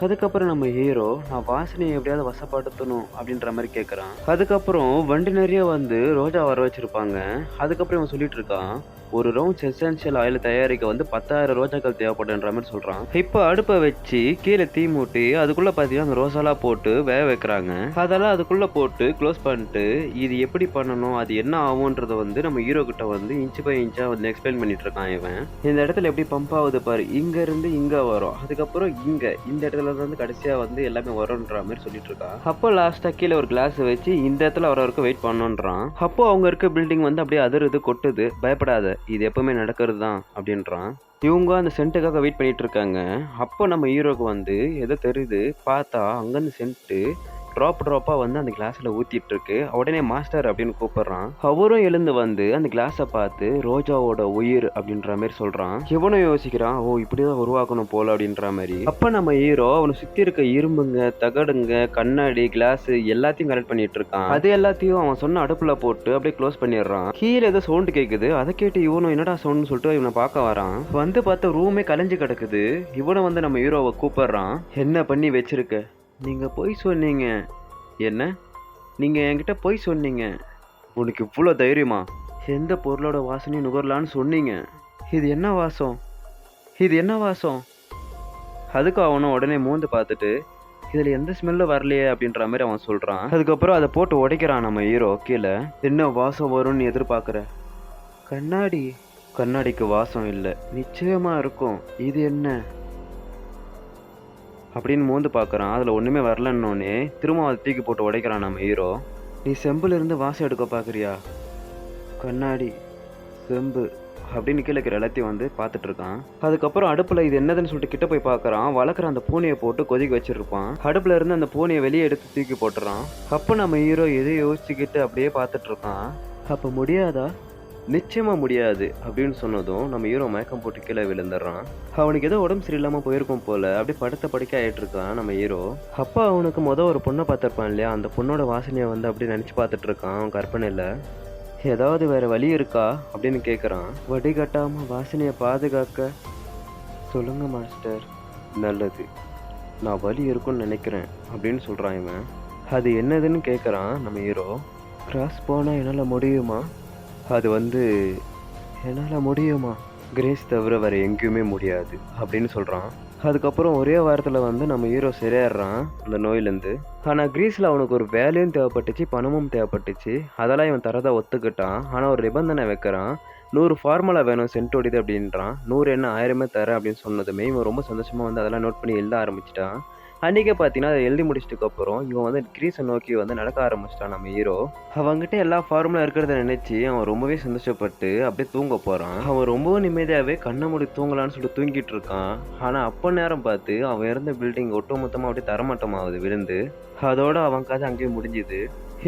அதுக்கப்புறம் நம்ம ஹீரோ நான் வாசனையை எப்படியாவது வசப்படுத்தணும் அப்படின்ற மாதிரி கேட்குறான். அதுக்கப்புறம் வண்டி நிறைய வந்து ரோஜா வர வச்சுருப்பாங்க. அதுக்கப்புறம் இவன் சொல்லிட்டு இருக்கான் ஒரு ரவுண்ட் எசென்ஷியல் ஆயில் தயாரிக்க வந்து 10,000 ரோஜாக்கள் தேவைப்படுன்ற மாதிரி சொல்கிறான். இப்போ அடுப்பை வச்சு கீழே தீ மூட்டி அதுக்குள்ளே பார்த்தீங்கன்னா அந்த ரோசாலாம் போட்டு வேக வைக்கிறாங்க. அதெல்லாம் அதுக்குள்ளே போட்டு க்ளோஸ் பண்ணிட்டு இது எப்படி பண்ணணும் அது என்ன ஆகுன்றத வந்து நம்ம ஹீரோ கிட்ட வந்து இன்ச்சு பை இன்ச்சாக வந்து எக்ஸ்பிளைன் பண்ணிட்டு இருக்கான் இவன். இந்த இடத்துல எப்படி பம்ப் ஆகுது பாரு, இங்கேருந்து இங்கே வரும், அதுக்கப்புறம் இங்கே இந்த இடத்துல இருந்து கடைசியாக வந்து எல்லாமே வரும்ன்ற மாதிரி சொல்லிட்டு இருக்கான். அப்போ லாஸ்ட்டாக கீழே ஒரு கிளாஸ் வச்சு இந்த இடத்துல வர வரைக்கும் வெயிட் பண்ணணுன்றான். அப்போ அவங்க இருக்க பில்டிங் வந்து அப்படியே அதிருது கொட்டுது, பயப்படாத இது எப்பவுமே நடக்கிறது தான் அப்படின்றான். இவங்க அந்த சென்ட்டுக்காக வெயிட் பண்ணிட்டு இருக்காங்க. அப்போ நம்ம ஹீரோக்கு வந்து எதோ தெரியுது, பார்த்தா அங்கேருந்து சென்ட்டு ட்ராப்பா வந்து அந்த கிளாஸ்ல ஊத்திட்டு இருக்கு. உடனே மாஸ்டர் அப்படின்னு கூப்பிடுறான். அவரும் எழுந்து வந்து அந்த கிளாஸை பார்த்து ரோஜாவோட உயிர் அப்படின்ற மாதிரி சொல்றான். இவனும் யோசிக்கிறான், ஓ இப்படிதான் உருவாக்கணும் போல அப்படின்ற மாதிரி. அப்ப நம்ம ஹீரோ அவனை சுத்தி இருக்க இரும்புங்க, தகடுங்க, கண்ணாடி, கிளாஸ் எல்லாத்தையும் கலெக்ட் பண்ணிட்டு இருக்கான். அது எல்லாத்தையும் அவன் சொன்ன அடுப்புல போட்டு அப்படியே க்ளோஸ் பண்ணிடுறான். கீழே ஏதோ சவுண்ட் கேக்குது. அதை கேட்டு இவனும் என்னடா சவுண்ட்னு சொல்லிட்டு இவனை பார்க்க வரான். வந்து பார்த்தா ரூமே கலைஞ்சு கிடக்குது. இவனை வந்து நம்ம ஹீரோவை கூப்பிடுறான். என்ன பண்ணி வச்சிருக்க? நீங்க பொய் சொன்னீங்க. என்ன? நீங்க என்கிட்ட பொய் சொன்னீங்க. உனக்கு இவ்வளோ தைரியமா? எந்த பொருளோட வாசனையும் நுகரலான்னு சொன்னீங்க. இது என்ன வாசம்? இது என்ன வாசம்? அதுக்கு அவனும் உடனே மூந்து பார்த்துட்டு இதில் எந்த ஸ்மெல்லும் வரலையே அப்படின்ற மாதிரி அவன் சொல்கிறான். அதுக்கப்புறம் அதை போட்டு உடைக்கிறான் நம்ம ஹீரோ கீழே. என்ன வாசம் வரும்னு எதிர்பார்க்குற? கண்ணாடி. கண்ணாடிக்கு வாசம் இல்லை. நிச்சயமா இருக்கும். இது என்ன அப்படின்னு மூந்து பார்க்குறான். அதில் ஒன்றுமே வரலன்னொன்னே திரும்ப அதை தூக்கி போட்டு உடைக்கிறான் நம்ம ஹீரோ. நீ செம்புலேருந்து வாசம் எடுக்க பார்க்குறியா? கண்ணாடி, செம்பு அப்படின்னு கீழே இருக்கிற எல்லாத்தையும் வந்து பார்த்துட்டு இருக்கான். அதுக்கப்புறம் அடுப்பில் இது என்னதுன்னு சொல்லிட்டு கிட்ட போய் பார்க்குறான். வளர்க்குற அந்த பூனையை போட்டு கொதிக்க வச்சிருப்பான். அடுப்பில் இருந்து அந்த பூனையை வெளியே எடுத்து தூக்கி போட்டுறான். அப்போ நம்ம ஹீரோ எதை யோசிச்சுக்கிட்டு அப்படியே பார்த்துட்டு இருக்கான். அப்போ முடியாதா? நிச்சயமா முடியாது அப்படின்னு சொன்னதும் நம்ம ஹீரோ மயக்கம் போட்டு கீழே விழுந்துடுறான். அவனுக்கு ஏதோ உடம்பு சரியில்லாம போயிருக்கும் போல. அப்படியே படுத்த படுக்க ஆயிட்டு இருக்கான் நம்ம ஹீரோ. அப்பா அவனுக்கு ஒரு பொண்ணை பார்த்துருப்பான் இல்லையா, அந்த பொண்ணோட வாசனையை வந்து அப்படி நினைச்சு பார்த்துட்டு இருக்கான் அவன் கற்பனையில. ஏதாவது வேற வழி இருக்கா அப்படின்னு கேட்குறான். வடிகட்டாம வாசனையை பாதுகாக்க சொல்லுங்க மாஸ்டர். நல்லது, நான் வழி இருக்குன்னு நினைக்கிறேன் அப்படின்னு சொல்றான் இவன். அது என்னதுன்னு கேட்குறான் நம்ம ஹீரோ. கிராஸ் போனா என்னால் முடியுமா? அது வந்து என்னால் முடியுமா? கிரேஸ் தவிர வேற எங்கேயுமே முடியாது அப்படின்னு சொல்கிறான். அதுக்கப்புறம் ஒரே வாரத்தில் வந்து நம்ம ஹீரோ சரியாடுறான் அந்த நோயிலேருந்து. ஆனால் கிரீஸில் அவனுக்கு ஒரு வேலையும் தேவைப்பட்டுச்சு, பணமும் தேவைப்பட்டுச்சு. அதெல்லாம் இவன் தரதை ஒத்துக்கிட்டான். ஆனால் ஒரு நிபந்தனை வைக்கிறான். 100 ஃபார்முலா வேணும் சென்ட் ஒடிது அப்படின்றான். 100 என்ன 1000 தரேன் அப்படின்னு சொன்னதுமே இவன் ரொம்ப சந்தோஷமாக வந்து அதெல்லாம் நோட் பண்ணி எழுத ஆரம்பிச்சிட்டான். அன்றைக்கே பார்த்தீங்கன்னா அதை எழுதி முடிச்சதுக்கு அப்புறம் இவன் வந்து கிரீஸை நோக்கி வந்து நடக்க ஆரம்பிச்சிட்டான் நம்ம ஹீரோ. அவங்ககிட்ட எல்லா ஃபார்முலா இருக்கிறத நினைச்சு அவன் ரொம்பவே சந்தோஷப்பட்டு அப்படியே தூங்க போறான். அவன் ரொம்பவும் நிம்மதியாகவே கண்ணை மூடி தூங்கலான்னு சொல்லிட்டு தூங்கிட்டு இருக்கான். ஆனால் அப்போ நேரம் பார்த்து அவன் இருந்த பில்டிங் ஒட்டுமொத்தமாக அப்படியே தரமட்டமாகுது விழுந்து. அதோட அவன் கதை அங்கேயே முடிஞ்சுது.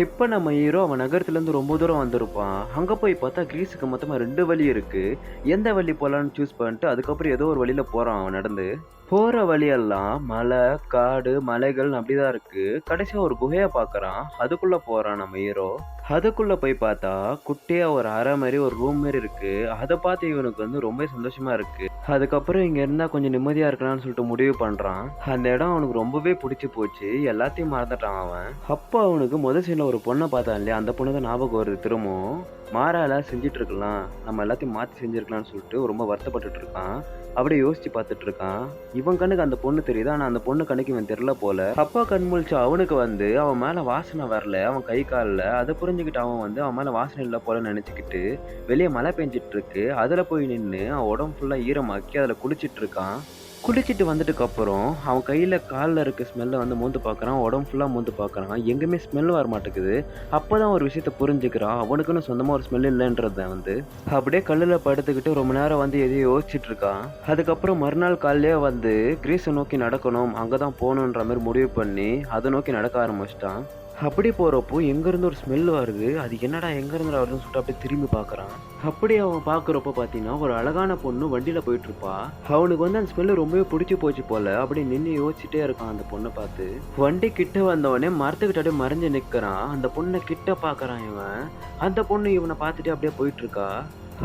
இப்போ நம்ம ஹீரோ அவன் நகரத்துலேருந்து ரொம்ப தூரம் வந்திருப்பான். அங்கே போய் பார்த்தா கிரீஸுக்கு மொத்தமாக 2 வழி இருக்குது. எந்த வழி போகலான்னு சூஸ் பண்ணிட்டு அதுக்கப்புறம் ஏதோ ஒரு வழியில் போகிறான் அவன் நடந்து. போகிற வழியெல்லாம் மலை, காடு, மலைகள் அப்படிதான் இருக்குது. கடைசியாக ஒரு குகையை பார்க்குறான். அதுக்குள்ளே போகிறான் நம்ம ஹீரோ. அதுக்குள்ளே போய் பார்த்தா குட்டியாக ஒரு அறை மாதிரி ஒரு ரூம் மாதிரி இருக்குது. அதை பார்த்து இவனுக்கு வந்து ரொம்ப சந்தோஷமாக இருக்குது. அதுக்கப்புறம் இங்கே இருந்தால் கொஞ்சம் நிம்மதியாக இருக்கலாம்னு சொல்லிட்டு முடிவு பண்ணுறான். அந்த இடம் அவனுக்கு ரொம்பவே பிடிச்சி போச்சு. எல்லாத்தையும் மறந்துட்டான் அவன். அப்போ அவனுக்கு முதல் சீனில் ஒரு பொண்ணை பார்த்தான் இல்லையா, அந்த பொண்ணு தான் ஞாபகம் வருது திரும்பவும். மாறால செஞ்சுட்டு இருக்கலாம், நம்ம எல்லாத்தையும் மாற்றி செஞ்சுருக்கலாம்னு சொல்லிட்டு ரொம்ப வருத்தப்பட்டுட்டு இருக்கான். அப்படியே யோசிச்சு பார்த்துட்டு இருக்கான். இவன் கண்ணுக்கு அந்த பொண்ணு தெரியுது, ஆனால் அந்த பொண்ணு கண்ணுக்கு இவன் தெரியல போல. அப்பா கண் முழிச்சு அவனுக்கு வந்து அவன் மேலே வாசனை வரல, அவன் கை காலில். அதை புரிஞ்சுக்கிட்டு அவன் வந்து அவன் மேலே வாசனை இல்லை போல நினச்சிக்கிட்டு வெளியே மழை பெஞ்சிட்டு இருக்கு. அதில் போய் நின்று அவன் உடம்பு ஃபுல்லாக ஈரமாக்கி அதில் குளிச்சிட்டு இருக்கான். குளிச்சுட்டு வந்துட்டுக்கு அப்புறம் அவன் கையில் காலில் இருக்க ஸ்மெல்லை வந்து மோந்து பார்க்குறான். உடம்பு ஃபுல்லாக மோந்து பார்க்குறான். எங்கேயுமே ஸ்மெல் வர மாட்டேங்குது. அப்போ தான் ஒரு விஷயத்த புரிஞ்சுக்கிறான். அவனுக்குன்னு சொந்தமாக ஒரு ஸ்மெல் இல்லைன்றத வந்து அப்படியே கல்லில் படுத்துக்கிட்டு ரொம்ப நேரம் வந்து எதையும் யோசிச்சுட்டு இருக்கான். அதுக்கப்புறம் மறுநாள் காலையிலே வந்து கிரீஸை நோக்கி நடக்கணும், அங்கே தான் போகணுன்ற மாதிரி முடிவு பண்ணி அதை நோக்கி நடக்க ஆரம்பிச்சிட்டான். அப்படி போகிறப்போ எங்கேருந்து ஒரு ஸ்மெல் வருது. அது என்னடா எங்கேருந்து வருதுன்னு சொல்லிட்டு அப்படியே திரும்பி பார்க்குறான். அப்படி அவன் பார்க்குறப்போ பார்த்தீங்கன்னா ஒரு அழகான பொண்ணு வண்டியில் போயிட்டுருப்பா. அவனுக்கு வந்து அந்த ஸ்மெல்லு ரொம்பவே பிடிச்சி போச்சு போல். அப்படி நின்று யோசிச்சுட்டே இருக்கான் அந்த பொண்ணை பார்த்து. வண்டி கிட்ட வந்தவொடனே மரத்துக்கிட்ட அப்படியே மறைஞ்சு நிற்கிறான். அந்த பொண்ணை கிட்ட பார்க்குறான் இவன். அந்த பொண்ணு இவனை பார்த்துட்டு அப்படியே போயிட்டுருக்கா.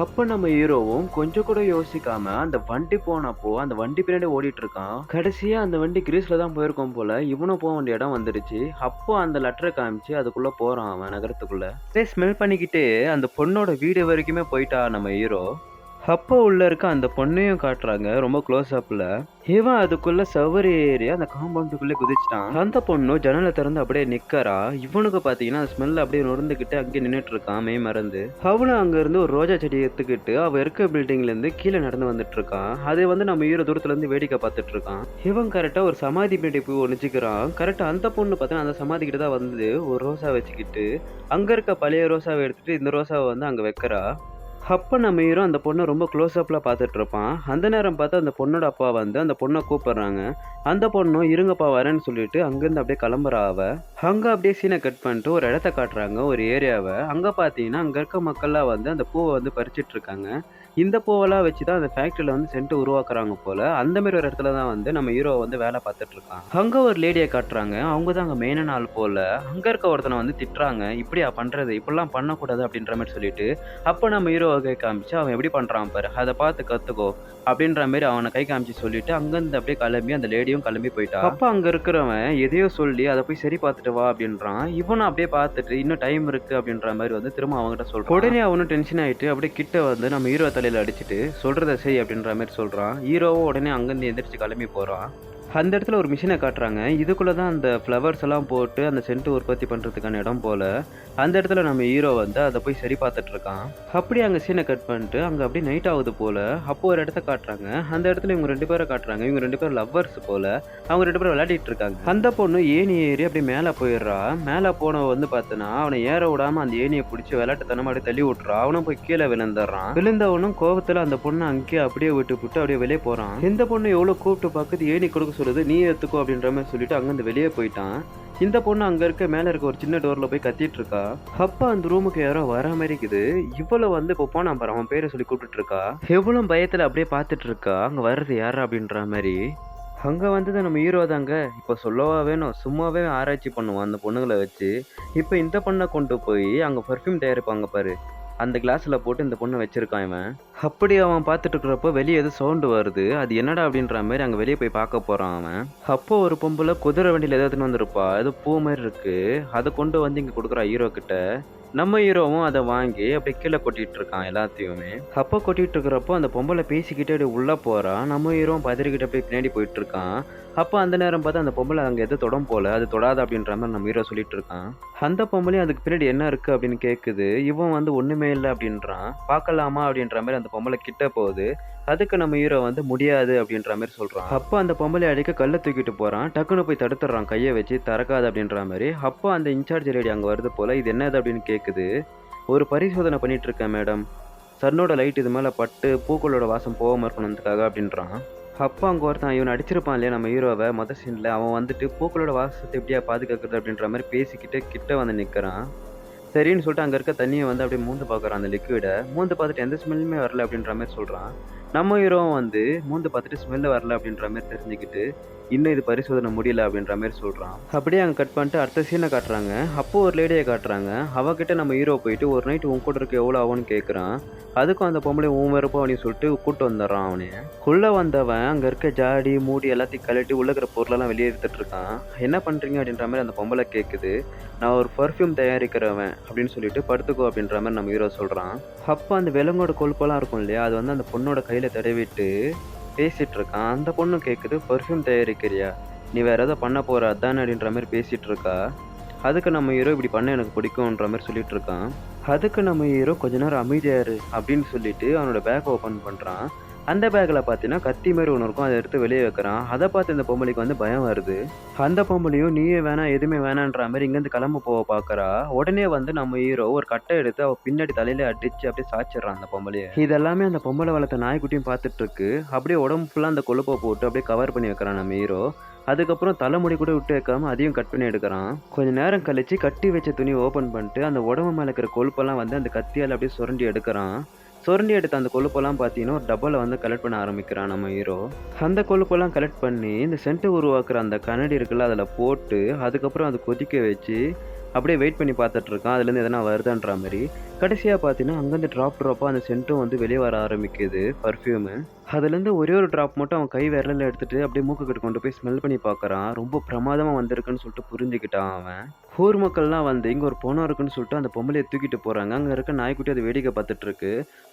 அப்போ நம்ம ஹீரோவும் கொஞ்சம் கூட யோசிக்காம அந்த வண்டி போனப்போ அந்த வண்டி பின்னாடி ஓடிட்டு இருக்கான். கடைசியா அந்த வண்டி கிரீஸ்ல தான் போயிருக்கோம் போல. இவனும் போக வேண்டிய இடம் வந்துடுச்சு. அப்போ அந்த லெட்டரை காமிச்சு அதுக்குள்ள போறான் அவன் நகரத்துக்குள்ள. ஸ்மெல் பண்ணிக்கிட்டே அந்த பொண்ணோட வீடு வரைக்குமே போயிட்டா நம்ம ஹீரோ. அப்போ உள்ள இருக்க அந்த பொண்ணையும் காட்டுறாங்க ரொம்ப க்ளோஸ் அப்ல. இவன் அதுக்குள்ள சவரி ஏறி அந்த காம்பவுண்டுக்குள்ளே குதிச்சிட்டான். அந்த பொண்ணு ஜன்னலை திறந்து அப்படியே நிக்கிறா. இவனுக்கு பாத்தீங்கன்னா ஸ்மெல் அப்படியே நொறுந்துக்கிட்டு அங்கேயே நின்றுட்டு இருக்கான் மெய் மறந்து. அவனும் அங்க இருந்து ஒரு ரோஜா செடி எடுத்துக்கிட்டு அவ இருக்க பில்டிங்ல இருந்து கீழே நடந்து வந்துட்டு இருக்கான். அதை வந்து நம்ம ஹீரோ தூரத்துல இருந்து வேடிக்கை பார்த்துட்டு இருக்கான். இவன் கரெக்டா ஒரு சமாதி பின்னாடி போய் ஒழிச்சுக்கிறான். கரெக்டா அந்த பொண்ணு பார்த்தா அந்த சமாதி கிட்ட தான் வந்து ஒரு ரோசா வச்சுக்கிட்டு அங்க இருக்க பழைய ரோசாவை எடுத்துட்டு இந்த ரோசாவை வந்து அங்க வைக்கிறா. அப்ப நம்ம ஹீரோ அந்த பொண்ண ரொம்ப க்ளோஸ் அப்ல பார்த்துட்டு இருப்பான். அந்த நேரம் பார்த்து அந்த பொண்ணோட அப்பா வந்து அந்த பொண்ண கூப்பிடுறாங்க. அந்த பொண்ணும் இருங்கப்பா வரேன்னு சொல்லிட்டு அங்கேருந்து அப்படியே கிளம்புறா அவ. அங்க அப்படியே சீனை கட் பண்ணிட்டு ஒரு இடத்த காட்டுறாங்க, ஒரு ஏரியாவ. அங்க பார்த்தீங்கன்னா, அங்க இருக்க மக்கள்லாம் வந்து அந்த பூவ வந்து பறிச்சுட்டு இருக்காங்க. இந்த பூவெல்லாம் வச்சு தான் அந்த ஃபேக்ட்ரியில வந்து சென்ட் உருவாக்குறாங்க போல. அந்த மாரி ஒரு இடத்துல தான் வந்து நம்ம ஹீரோ வந்து வேலை பார்த்துட்டு இருக்கான். அங்க ஒரு லேடிய காட்டுறாங்க. அவங்க தான் அங்க மெயினான ஆள் போல. அங்க இருக்க ஒருத்தன வந்து திட்டுறாங்க. "இப்படியா பண்றது? இப்படிலாம் பண்ணக்கூடாது" அப்படின்ற மாரி சொல்லிட்டு, அப்ப நம்ம ஹீரோவ கை காமிச்சு, "அவன் எப்படி பண்றான் பாரு. அத பார்த்து கத்துக்கோ" அப்படின்ற மாரி அவன கை காமிச்சு சொல்லிட்டு, அங்கருந்து அப்படியே கிளம்பி அந்த லேடியும் கிளம்பி போயிட்டா. அப்ப அங்க இருக்கிறவன் எதையோ சொல்லி, "அத போய் சரி பார்த்துட்டு வா" அப்படின்றான். இவனும் அப்படியே பார்த்துட்டு, "இன்னும் டைம் இருக்கு" அப்படின்ற மாரி வந்து திரும்ப அவன்கிட்ட சொல்றான். உடனே அவனும் டென்ஷன் ஆயிட்டு அப்படியே கிட்ட வந்து நம்ம ஹீரோ தலையில அடிச்சுட்டு, "சொல்றத செய்" அப்படின்ற மாரி சொல்றான். ஹீரோவும் உடனே அங்கருந்து எந்திரிச்சு கிளம்பி போறான். அந்த இடத்துல ஒரு மிஷின காட்டுறாங்க. இதுக்குள்ள தான் அந்த ஃப்ளவர்ஸ் எல்லாம் போட்டு அந்த சென்ட் உற்பத்தி பண்றதுக்கான இடம் போல. அந்த இடத்துல நம்ம ஹீரோ வந்து அத போய் சரி பார்த்துட்டு இருக்கான். அப்படியே அங்க சீன கட் பண்ணிட்டு அங்க அப்படியே நைட் ஆகுது போல. அப்போ ஒரு இடத்த காட்டுறாங்க. அந்த இடத்துல இவங்க 2 பேர காட்டுறாங்க. இவங்க 2 பேரும் லவ்வர்ஸ் போல. அவங்க 2 பேரும் விளையாடிட்டு இருக்காங்க. அந்த பொண்ணு ஏணி ஏறி அப்படியே மேல போயிடுறா. மேல போனவ வந்து பார்த்தனா, அவன ஏற விடாம அந்த ஏணிய புடிச்சு விளையாட்டுத்தனமா அப்படியே தள்ளி விட்டுறா. அவனும் போய் கீழ விழுந்துடுறான். விழுந்தவனும் கோவத்துல அந்த பொண்ண அங்கேயே அப்படியே விட்டுப்புட்டு அப்படியே வெளியே போறான். இந்த பொண்ணு எவ்வளவு கூப்பிட்டு பாக்குது, ஏணி கொடுக்க சொல்லுது, நீ எடுத்துக்கோ அப்படின்ற மாதிரி சொல்லிட்டு அங்கிருந்து வெளியே போயிட்டான். இந்த பொண்ணு அங்க இருக்க மேல இருக்க ஒரு சின்ன டோர்ல போய் கத்திட்டு இருக்கா. அப்ப அந்த ரூமுக்கு யாரோ வர மாதிரி இருக்குது. இவ்வளவு வந்து இப்போ போனா பாரு, அவன் பேரை சொல்லி கூப்பிட்டு இருக்கா. எவ்வளவு பயத்துல அப்படியே பார்த்துட்டு இருக்கா, அங்க வர்றது யாரு அப்படின்ற மாதிரி. அங்க வந்தது நம்ம ஹீரோ தாங்க. இப்ப சொல்லவா வேணும், சும்மாவே ஆராய்ச்சி பண்ணுவான் அந்த பொண்ணுங்களை வச்சு. இப்ப இந்த பொண்ணை கொண்டு போய் அங்க பர்ஃப்யூம் தயாரிப்பாங்க பாரு, அந்த கிளாஸ்ல போட்டு இந்த பொண்ணை வச்சிருக்கான் இவன். அப்படி அவன் பார்த்துட்டு இருக்கிறப்போ வெளியே ஏதோ சவுண்டு வருது. அது என்னடா அப்படின்ற மாதிரி அங்க வெளியே போய் பார்க்க போறான் அவன். அப்போ ஒரு பொம்பளை குதிரை வண்டியில ஏதாவது வந்திருப்பா, ஏதோ பூ மாதிரி இருக்கு. அதை கொண்டு வந்து இங்க கொடுக்குறா ஹீரோ கிட்ட. நம்ம ஹீரோவும் அதை வாங்கி அப்படியே கீழே கொட்டிட்டு இருக்கான் எல்லாத்தையுமே. அப்போ கொட்டிட்டு இருக்கிறப்போ அந்த பொம்பளை பேசிக்கிட்டே அப்படியே உள்ள போறான். நம்ம ஹீரோவும் பதறிக்கிட்ட அப்படியே பின்னாடி போயிட்டு இருக்கான். அப்போ அந்த நேரம் பார்த்து அந்த பொம்பளை அங்க எது தொடம் போல, அது தொடாது அப்படின்ற மாதிரி நம்ம ஹீரோ சொல்லிட்டு இருக்கான். அந்த பொம்பளையும் அதுக்கு பின்னாடி என்ன இருக்கு அப்படின்னு கேக்குது. இவன் வந்து ஒண்ணுமே இல்லை அப்படின்றான். பார்க்கலாமா அப்படின்ற மாதிரி அந்த பொம்பளை கிட்ட போகுது. அதுக்கு நம்ம ஹீரோ வந்து முடியாது அப்படின்ற மாதிரி சொல்றான். அப்போ அந்த பொம்பளை அடிக்க கல்லை தூக்கிட்டு போறான். டக்குன்னு போய் தடுத்துடுறான் கையை வச்சு, திறக்காது அப்படின்ற மாதிரி. அப்போ அந்த இன்சார்ஜ் லேடி அங்க வருது போல. இது என்னது அப்படின்னு கேக்குது. ஒரு பரிசோதனை பண்ணிட்டு இருக்கேன் மேடம், சன்னோட லைட் இது மேல பட்டு பூக்களோட வாசம் போகாம இருக்கணுன்றதுக்காக அப்படின்றான். அப்போ அங்க ஒருத்தன் இவன் அடிச்சிருப்பான் இல்லையா நம்ம ஹீரோவை மொதல் சீன்ல, அவன் வந்துட்டு பூக்களோட வாசத்தை எப்படியா பாதுகாக்கிறது அப்படின்ற மாதிரி பேசிக்கிட்டு கிட்ட வந்து நிக்கிறான். சரின்னு சொல்லிட்டு அங்க இருக்க தண்ணியை வந்து அப்படியே மூந்து பார்க்குறான் அந்த லிக்விட. மூந்து பார்த்துட்டு எந்த ஸ்மெல்லுமே வரல அப்படின்ற மாதிரி சொல்றான். நம்ம ஹீரோவும் வந்து மூந்து பார்த்துட்டு ஸ்மெல்லு வரல அப்படின்ற மாதிரி தெரிஞ்சுக்கிட்டு, இன்னும் இது பரிசோதனை முடியல அப்படின்ற மாதிரி சொல்றான். அப்படியே அங்க கட் பண்ணிட்டு அடுத்த சீனை காட்டுறாங்க. அப்போ ஒரு லேடியை காட்டுறாங்க. அவகிட்ட நம்ம ஹீரோ போயிட்டு, ஒரு நைட் உன் கூட இருக்க எவ்வளோ ஆகும்னு கேட்குறான். அதுக்கும் அந்த பொம்பளை உன் விருப்பம் அப்படின்னு சொல்லிட்டு கூட்டு வந்துடுறான் அவனைய. உள்ள வந்தவன் அங்க இருக்க ஜாடி மூடி எல்லாத்தையும் கழட்டி உள்ள இருக்கிற பொருளெல்லாம் வெளியே எடுத்துட்டு இருக்கான். என்ன பண்றீங்க அப்படின்ற மாதிரி அந்த பொம்பளை கேட்குது. நான் ஒரு பர்ஃப்யூம் தயாரிக்கிறவன் அப்படின்னு சொல்லிட்டு படுத்துக்கோ அப்படின்ற மாதிரி நம்ம ஹீரோ சொல்றான். அப்போ அந்த விலங்கோட கொழுப்பெல்லாம் இருக்கும் இல்லையா, அது வந்து அந்த பொண்ணோட கையில தடவிட்டு பேசிட்டு இருக்கான். அந்த பொண்ணு கேட்குது, பர்ஃப்யூம் தயாரிக்கிறியா, நீ வேற ஏதோ பண்ண போற அதானே அப்படின்ற மாதிரி பேசிட்டு இருக்கா. அதுக்கு நம்ம ஹீரோ இப்படி பண்ண எனக்கு பிடிக்கும்ன்ற மாதிரி சொல்லிட்டு இருக்கான். அதுக்கு நம்ம ஹீரோ கொஞ்ச நேரம் அமைதியாரு அப்படின்னு சொல்லிட்டு அவனோட பேக் ஓப்பன் பண்றான். அந்த பேக்ல பார்த்தீங்கன்னா கத்தி மாதிரி ஒன்று இருக்கும். அதை எடுத்து வெளியே வைக்கிறான். அதை பார்த்து இந்த பொம்பளைக்கு வந்து பயம் வருது. அந்த பொம்பளையும் நீயே வேணாம் எதுவுமே வேணான்ற மாதிரி இங்கேருந்து கிளம்ப போக பார்க்கறா. உடனே வந்து நம்ம ஹீரோ ஒரு கட்டை எடுத்து அவ பின்னாடி தலையில அடிச்சு அப்படியே சாய்ச்சிடுறான் அந்த பொம்பளைய. இதெல்லாமே அந்த பொம்பளை வளர்த்த நாய்க்குட்டியும் பார்த்துட்டு இருக்கு. அப்படியே உடம்பு ஃபுல்லாக அந்த கொழுப்பை போட்டு அப்படியே கவர் பண்ணி வைக்கிறான் நம்ம ஹீரோ. அதுக்கப்புறம் தலைமுடி கூட விட்டு வைக்காம அதையும் கட் பண்ணி எடுக்கிறான். கொஞ்ச நேரம் கழிச்சு கட்டி வச்ச துணி ஓப்பன் பண்ணிட்டு அந்த உடம்பு மேல இருக்கிற கொழுப்பெல்லாம் வந்து அந்த கத்தியால் அப்படியே சுரண்டி எடுக்கிறான். சுரண்டி எடுத்த அந்த கொழுப்பெல்லாம் பார்த்தீங்கன்னா ஒரு டப்பாவில் வந்து கலெக்ட் பண்ண ஆரம்பிக்கிறான் நம்ம ஹீரோ. அந்த கொழுப்பெல்லாம் கலெக்ட் பண்ணி இந்த சென்ட் உருவாக்குற அந்த கண்ணாடி இருக்குல்ல அதில் போட்டு அதுக்கப்புறம் அதை கொதிக்க வச்சு அப்படியே வெயிட் பண்ணி பார்த்துட்டு இருக்கான். அதுலேருந்து எதனா வருதான்ற மாதிரி. கடைசியாக பார்த்தீங்கன்னா அங்கேருந்து ட்ராப்பாக அந்த சென்ட்டும் வந்து வெளியே வர ஆரம்பிக்குது பர்ஃப்யூமு. அதுலேருந்து ஒரே ஒரு ட்ராப் மட்டும் அவன் கை விரலில் எடுத்துட்டு அப்படியே மூக்குக்கிட்ட கொண்டு போய் ஸ்மெல் பண்ணி பார்க்குறான். ரொம்ப பிரமாதமாக வந்திருக்குன்னு சொல்லிட்டு புரிஞ்சுக்கிட்டான் அவன். ஊர் மக்கள்லாம் வந்து இங்கே ஒரு பொண்ணு இருக்குன்னு சொல்லிட்டு அந்த பொம்பளையை தூக்கிட்டு போகிறாங்க. அங்கே இருக்க நாய்க்குட்டி அதை வேடிக்கை பார்த்துட்டு இருக்கு.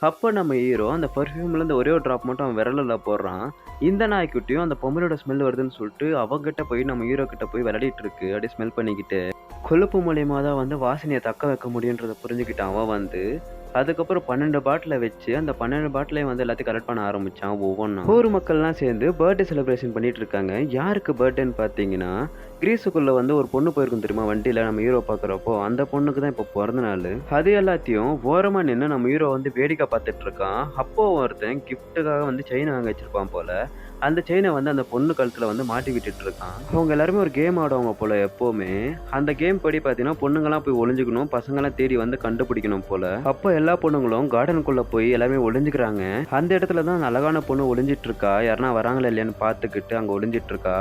அப்போ நம்ம ஹீரோ அந்த பர்ஃப்யூம்லேருந்து ஒரே ஒரு ட்ராப் மட்டும் அவன் விரலில் போடுறான். இந்த நாய்க்குட்டியும் அந்த பொம்பளையோட ஸ்மெல் வருதுன்னு சொல்லிட்டு அவங்ககிட்ட போய் நம்ம ஹீரோ கிட்ட போய் விளையாடிட்டு இருக்கு. அப்படியே ஸ்மெல் பண்ணிக்கிட்டு கொழுப்பு மூலியமாக தான் வந்து வாசனையை தக்க வைக்க முடியுன்றதை புரிஞ்சுக்கிட்டான் அவன் வந்து. அதுக்கப்புறம் 12 பாட்டில வச்சு அந்த 12 பாட்டிலையும் வந்து எல்லாத்தையும் கலெக்ட் பண்ண ஆரம்பிச்சான் ஒவ்வொன்னும். ஊர் மக்கள்லாம் சேர்ந்து பர்த்டே செலிப்ரேஷன் பண்ணிட்டு இருக்காங்க. யாருக்கு பர்த்டேன்னு பார்த்தீங்கன்னா, கிரீஸுக்குள்ள வந்து ஒரு பொண்ணு போயிருக்கும் தெரியுமா வண்டியில நம்ம ஹீரோ பார்க்குறப்போ, அந்த பொண்ணுக்கு தான் இப்போ பிறந்த நாள். அது எல்லாத்தையும் ஓரமா நின்னு நம்ம ஹீரோ வந்து வேடிக்கை பார்த்துட்டு இருக்கான். அப்போ ஒருத்தன் கிஃப்ட்டுக்காக வந்து செயின் வாங்க வச்சிருப்பான் போல. அந்த செயின வந்து அந்த பொண்ணு கழுத்துல வந்து மாட்டி விட்டுட்டு இருக்கான். அவங்க எல்லாருமே ஒரு கேம் ஆடுவாங்க போல எப்பவுமே. அந்த கேம் படி பார்த்தீங்கன்னா, பொண்ணுங்கலாம் போய் ஒளிஞ்சுக்கணும், பசங்கலாம் தேடி வந்து கண்டுபிடிக்கணும் போல. அப்போ எல்லா பொண்ணுங்களும் கார்டனுக்குள்ள போய் எல்லாமே ஒளிஞ்சுக்கிறாங்க. அந்த இடத்துல தான் அந்த அழகான பொண்ணு ஒளிஞ்சிட்டு இருக்கா. யாருன்னா வராங்களா இல்லையான்னு பார்த்துக்கிட்டு அங்க ஒளிஞ்சிட்டு இருக்கா.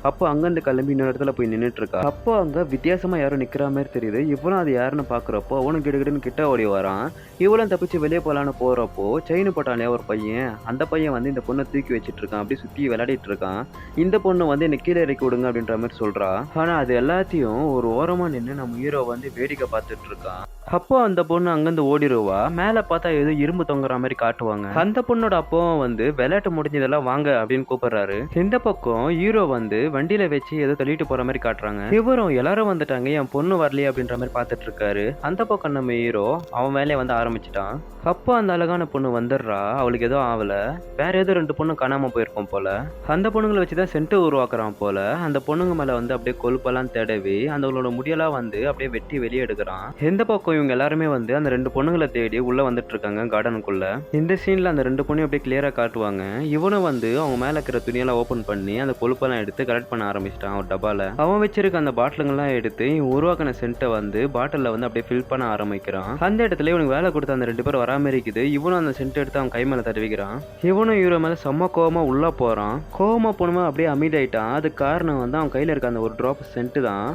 அப்போ அங்கேருந்து கிளம்பி இன்னொரு இடத்துல போய் நின்றுட்டு இருக்கா. அப்போ அங்க வித்தியாசமா யாரும் நிக்கிற மாதிரி தெரியுது. இவனும் அது யாருன்னு பாக்குறப்போ அவனும் கிடுகிடுன்னு கிட்ட ஓடி வரான். இவளும் தப்பிச்சு வெளியே போலான்னு போறப்போ செயின் போட்டானே ஒரு பையன், அந்த பையன் வந்து இந்த பொண்ணை தூக்கி வச்சிட்டு இருக்கான். அப்படி சுத்தி விளையாடிட்டு இருக்கான். இந்த பொண்ணு வந்து என்னை கீழே இறக்கி விடுங்க அப்படின்ற மாதிரி சொல்றா. ஆனா அது எல்லாத்தையும் ஒரு ஓரமா நின்று நம்ம ஹீரோ வந்து வேடிக்கை பார்த்துட்டு இருக்கான். அப்போ அந்த பொண்ணு அங்கிருந்து ஓடிடுவா. மேல பார்த்தா ஏதோ இரும்பு தொங்குற மாதிரி காட்டுவாங்க. அந்த பொண்ணோட அப்பாவும் வந்து விளையாட்டு முடிஞ்சதெல்லாம் வாங்க அப்படின்னு கூப்பிடுறாரு. இந்த பக்கம் ஹீரோ வந்து வண்டியில வச்சு ஏதோ தள்ளிட்டு போற மாதிரி காட்டுறாங்க. இவரும் எல்லாரும் வந்துட்டாங்க, என் பொண்ணு வரலையே அப்படின்ற மாதிரி பார்த்துட்டு இருக்காரு. அந்த பக்கம் நம்ம ஹீரோ அவன் வேலையை வந்து ஆரம்பிச்சிட்டான். அப்போ அந்த அழகான பொண்ணு வந்துடுறா. அவளுக்கு எதுவும் ஆகல. வேற ஏதோ 2 பொண்ணு காணாம போயிருக்கும் போல. அந்த பொண்ணுங்களை வச்சுதான் சென்ட் உருவாக்குறான் போல. அந்த பொண்ணுங்க மேல வந்து அப்படியே கொழுப்பெல்லாம் தடவி அவங்களோட முடியெல்லாம் வந்து அப்படியே வெட்டி வெளியே எடுக்கிறான். எந்த பக்கம் இவங்க எல்லாருமே வந்து அந்த 2 பொண்ணுங்களை தேடி உள்ள வந்துட்டு இருக்காங்க கார்டனுக்குள்ள. இந்த சீன்ல அந்த 2 பொண்ணையும் அப்படியே கிளியரா காட்டுவாங்க. இவனும் வந்து அவங்க மேல இருக்கிற துணியெல்லாம் ஓபன் பண்ணி அந்த கொழுப்பெல்லாம் எடுத்து கலெக்ட் பண்ண ஆரம்பிச்சிட்டான் ஒரு டப்பால. அவன் வச்சிருக்க அந்த பாட்டிலுங்கெல்லாம் எடுத்து இவன் உருவாக்கின சென்ட்டை வந்து பாட்டில்ல வந்து அப்படியே ஃபில் பண்ண ஆரம்பிக்கிறான். அந்த இடத்துல இவனுக்கு வேலை கொடுத்த அந்த 2 பேர் வராம இருக்குது. இவனும் அந்த சென்ட் எடுத்து அவன் கை மேல தடவிக்கிறான். இவனும் ஹீரோ மேல செம்ம கோவமா உள்ள போறான். கோவமா போனமா அப்படியே அமைதியாயிட்டான். அதுக்கு காரணம் வந்து அவன் கையில இருக்க அந்த ஒரு டிராப் சென்ட் தான்.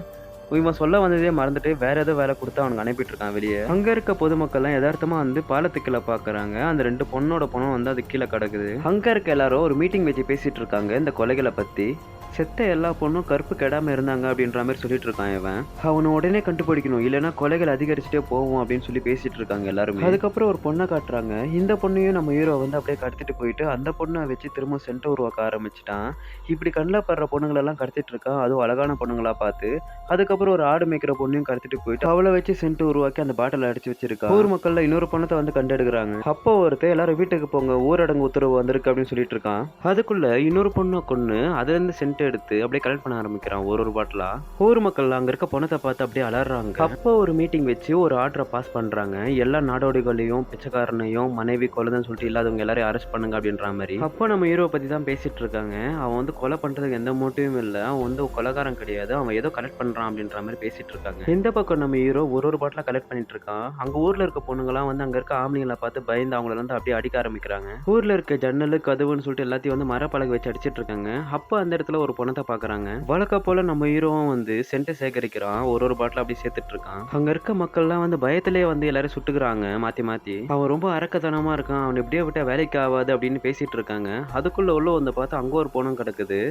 இவன் சொல்ல வந்ததே மறந்துட்டு வேற ஏதோ வேலை கொடுத்து அவனுக்கு அனுப்பிட்டு இருக்கான் வெளியே. அங்க இருக்க பொதுமக்கள்லாம் யதார்த்தமா வந்து பாலத்துக்குள்ள பாக்குறாங்க. அந்த 2 பொண்ணோட பணம் வந்து அது கீழே கிடக்குது. அங்க இருக்க எல்லாரும் ஒரு மீட்டிங் வச்சு பேசிட்டு இருக்காங்க இந்த கொலைகளை பத்தி. செத்த எல்லா பொண்ணும் கருப்பு கெடாம இருந்தாங்க அப்படின்ற மாதிரி சொல்லிட்டு இருக்கான் இவன். அவனை உடனே கண்டுபிடிக்கணும், இல்லைன்னா கொலைகள் அதிகரிச்சுட்டே போவோம் அப்படின்னு சொல்லி பேசிட்டு இருக்காங்க எல்லாருமே. அதுக்கப்புறம் ஒரு பொண்ணை காட்டுறாங்க. இந்த பொண்ணையும் நம்ம ஹீரோ வந்து அப்படியே கடத்திட்டு போயிட்டு அந்த பொண்ணை வச்சு திரும்ப சென்ட் உருவாக்க ஆரம்பிச்சிட்டான். இப்படி கண்ணில் படுற பொண்ணுங்களெல்லாம் கடத்திட்டு இருக்கான், அதுவும் அழகான பொண்ணுங்களா பார்த்து. அதுக்கப்புறம் ஒரு ஆடு மேய்க்கிற பொண்ணையும் கடத்திட்டு போயிட்டு அவளை வச்சு சென்ட் உருவாக்கி அந்த பாட்டில் அடிச்சு வச்சிருக்கா. ஊர் மக்கள்ல இன்னொரு பொண்ணத்தை வந்து கண்டெடுக்கிறாங்க. அப்போ ஒருத்தர் எல்லாரும் வீட்டுக்கு போங்க, ஊரடங்கு உத்தரவு வந்திருக்கு அப்படின்னு சொல்லிட்டு இருக்கான். அதுக்குள்ள இன்னொரு பொண்ணை கொண்டு அதுல இருந்து சென்ட் எடுத்து அப்படியே கலெக்ட் பண்ண ஆரம்பிக்கிறான் ஒரு பாட்டிலா. ஊர் மக்கள் அங்க இருக்க பணத்தை பார்த்து அப்படியே அலறாங்க. அப்போ ஒரு மீட்டிங் வச்சு ஒரு ஆர்டரை பாஸ் பண்றாங்க. எல்லா நாடோடிகளையும் பிச்சைக்காரனையும் மனைவி கொலைன்னு சொல்லிட்டு இல்லாதவங்க எல்லாரையும் அரெஸ்ட் பண்ணுங்க அப்படின்ற மாதிரி. அப்போ நம்ம ஹீரோ பத்தி தான் பேசிட்டு இருக்காங்க. அவன் வந்து கொலை பண்றதுக்கு எந்த மோட்டிவும் இல்லை, அவன் வந்து கொலைகாரன் கிடையாது, அவன் ஏதோ கலெக்ட் பண்றான் அப்படின்ற மாதிரி பேசிட்டு இருக்காங்க. இந்த பக்கம் நம்ம ஹீரோ ஒரு பாட்டில கலெக்ட் பண்ணிட்டு இருக்கான். அங்க ஊர்ல இருக்க பொண்ணுங்கலாம் வந்து அங்க இருக்க ஆம்பளைங்களை பார்த்து பயந்து அவங்கள வந்து அப்படியே அடிக்க ஆரம்பிக்கிறாங்க. ஊர்ல இருக்க ஜன்னல் கதவுன்னு சொல்லிட்டு எல்லாத்தையும் வந்து மரப்பலகை வச்சு அடிச்சிட்டு இருக்காங்க. அப்போ அந்த இடத்துல ஒரு பொண்ணத்தை பாக்குறாங்க. வழக்க போல நம்ம ஹீரோவும் வந்து சென்ட் சேகரிக்கிறான். ஒரு பாட்டில் அப்படி சேர்த்துட்டு இருக்கான். அங்க இருக்க மக்கள்லாம் வந்து பயத்திலேயே வந்து எல்லாரும் சுட்டுக்கிறாங்க மாத்தி மாத்தி. அவன் ரொம்ப அரக்கத்தனமா இருக்கான், அவன் எப்படியே விட்டா வேலைக்கு ஆகாது அப்படின்னு பேசிட்டு இருக்காங்க. அதுக்குள்ள உள்ள வந்து பார்த்தா அங்க ஒரு பொண்ணும் கிடக்குது.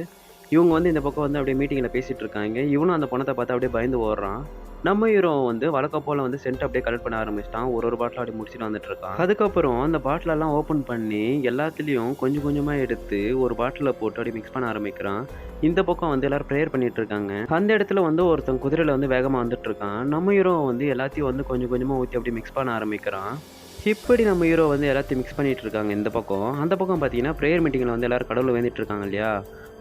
இவங்க வந்து இந்த பக்கம் வந்து அப்படியே மீட்டிங்ல பேசிட்டு இருக்காங்க. இவனும் அந்த பணத்தை பார்த்து அப்படியே பயந்து ஓடுறான். நம்ம ஹீரோ வந்து வழக்கம் போல வந்து சென்ட் அப்படியே கலெக்ட் பண்ண ஆரம்பிச்சிட்டான். ஒரு பாட்டில் அப்படி முடிச்சுட்டு வந்துட்டு இருக்கான். அதுக்கப்புறம் அந்த பாட்டில் எல்லாம் ஓபன் பண்ணி எல்லாத்துலயும் கொஞ்சம் கொஞ்சமா எடுத்து ஒரு பாட்டில போட்டு அப்படி மிக்ஸ் பண்ண ஆரம்பிக்கிறான். இந்த பக்கம் வந்து எல்லாரும் ப்ரேயர் பண்ணிட்டு இருக்காங்க. அந்த இடத்துல வந்து ஒருத்தன் குதிரையில வந்து வேகமா வந்துட்டு இருக்கான். நம்ம ஹீரோ வந்து எல்லாத்தையும் வந்து கொஞ்சம் கொஞ்சமா ஊற்றி அப்படி மிக்ஸ் பண்ண ஆரம்பிக்கிறான். இப்படி நம்ம ஹீரோ வந்து எல்லாத்தையும் மிக்ஸ் பண்ணிட்டு இருக்காங்க. இந்த பக்கம் அந்த பக்கம் பார்த்தீங்கன்னா ப்ரேயர் மீட்டிங்ல வந்து எல்லாரும் கடவுளை வேண்டிட்டு இருக்காங்க இல்லையா.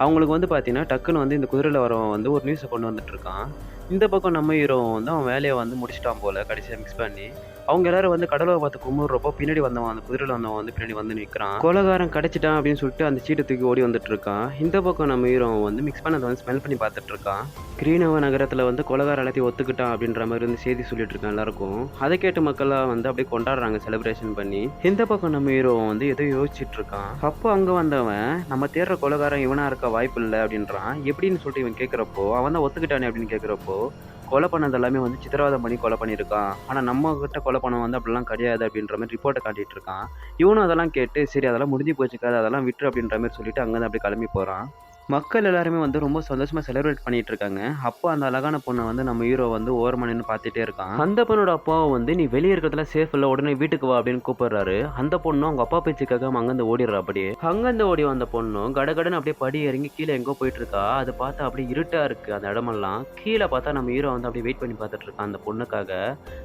அவங்களுக்கு வந்து பார்த்தீங்கன்னா டக்குன்னு வந்து இந்த குதிரையில் வரவன் வந்து ஒரு நியூஸை கொண்டு வந்துட்டு இருக்கான். இந்த பக்கம் நம்ம ஹீரோ வந்து அவன் வேலையை வந்து முடிச்சிட்டான் போல கடைசியாக மிக்ஸ் பண்ணி. அவங்க எல்லாரும் வந்து கடவுளை பார்த்து கும்பிடுறப்போ பின்னாடி வந்தவன் அந்த குதிரையில் வந்தவன் வந்து பின்னாடி வந்து நிற்கிறான். கொலகாரன் கிடைச்சிட்டான் அப்படின்னு சொல்லிட்டு அந்த சீட்டை தூக்கி ஓடி வந்துட்டு இருக்கான். இந்த பக்கம் நம்ம ஹீரோ வந்து மிக்ஸ் பண்ணதை வந்து ஸ்மெல் பண்ணி பார்த்துட்டு இருக்கான். கிரீனவ நகரத்தில் வந்து கொலகார எல்லாத்தையும் ஒத்துக்கிட்டான் அப்படின்ற மாதிரி வந்து செய்தி சொல்லிட்டு இருக்கான் எல்லாருக்கும். அதை கேட்டு மக்கள்லாம் வந்து அப்படியே கொண்டாடுறாங்க செலிப்ரேஷன் பண்ணி. இந்த பக்கம் நம்ம ஹீரோ வந்து ஏதோ யோசிச்சுட்டு இருக்கான். அப்போ அங்கே வந்தவன் நம்ம தேடுற கொலகாரன் இவனா இருக்க வாய்ப்பு இல்லை அப்படின்றான். எப்படின்னு சொல்லிட்டு இவன் கேட்குறப்போ அவன் தான் ஒத்துக்கிட்டானே அப்படின்னு கேட்குறப்போ கொலை பண்ணது எல்லாமே வந்து சித்திரவதை பண்ணி கொலை பண்ணியிருக்கான். ஆனால் நம்ம கிட்ட கொலை பண்ண வந்து அப்படிலாம் கிடையாது அப்படின்ற மாதிரி ரிப்போர்ட்டை காட்டிட்டு இருக்கான். இவனும் அதெல்லாம் கேட்டு சரி அதெல்லாம் முடிஞ்சு போச்சுக்காது, அதெல்லாம் விட்டுரு அப்படின்ற மாதிரி சொல்லிட்டு அங்கேருந்து அப்படி கிளம்பி போகிறான். மக்கள் எல்லாருமே வந்து ரொம்ப சந்தோஷமா செலிப்ரேட் பண்ணிட்டு இருக்காங்க. அப்போ அந்த அழகான பொண்ண வந்து நம்ம ஹீரோ வந்து ஓரமா நின்னு பார்த்துட்டே இருக்கான். அந்த பொண்ணோட அப்பாவும் வந்து, "நீ வெளிய இருக்கிறதுலாம் சேஃப் இல்ல. உடனே வீட்டுக்கு வா" அப்படின்னு கூப்பிடுறாரு. அந்த பொண்ணும் அவங்க அப்பா பேச்சு கேட்காம அங்கருந்து ஓடிடுறா அப்படியே. அங்கருந்து ஓடி வந்த பொண்ணும் கடகடன்னு அப்படியே படி இறங்கி கீழ எங்கோ போயிட்டு இருக்கா. அத பார்த்தா அப்படியே இருட்டா இருக்கு அந்த இடமெல்லாம். கீழ பார்த்தா நம்ம ஹீரோ வந்து அப்படியே வெயிட் பண்ணி பார்த்துட்டு இருக்கான் அந்த பொண்ணுக்காக.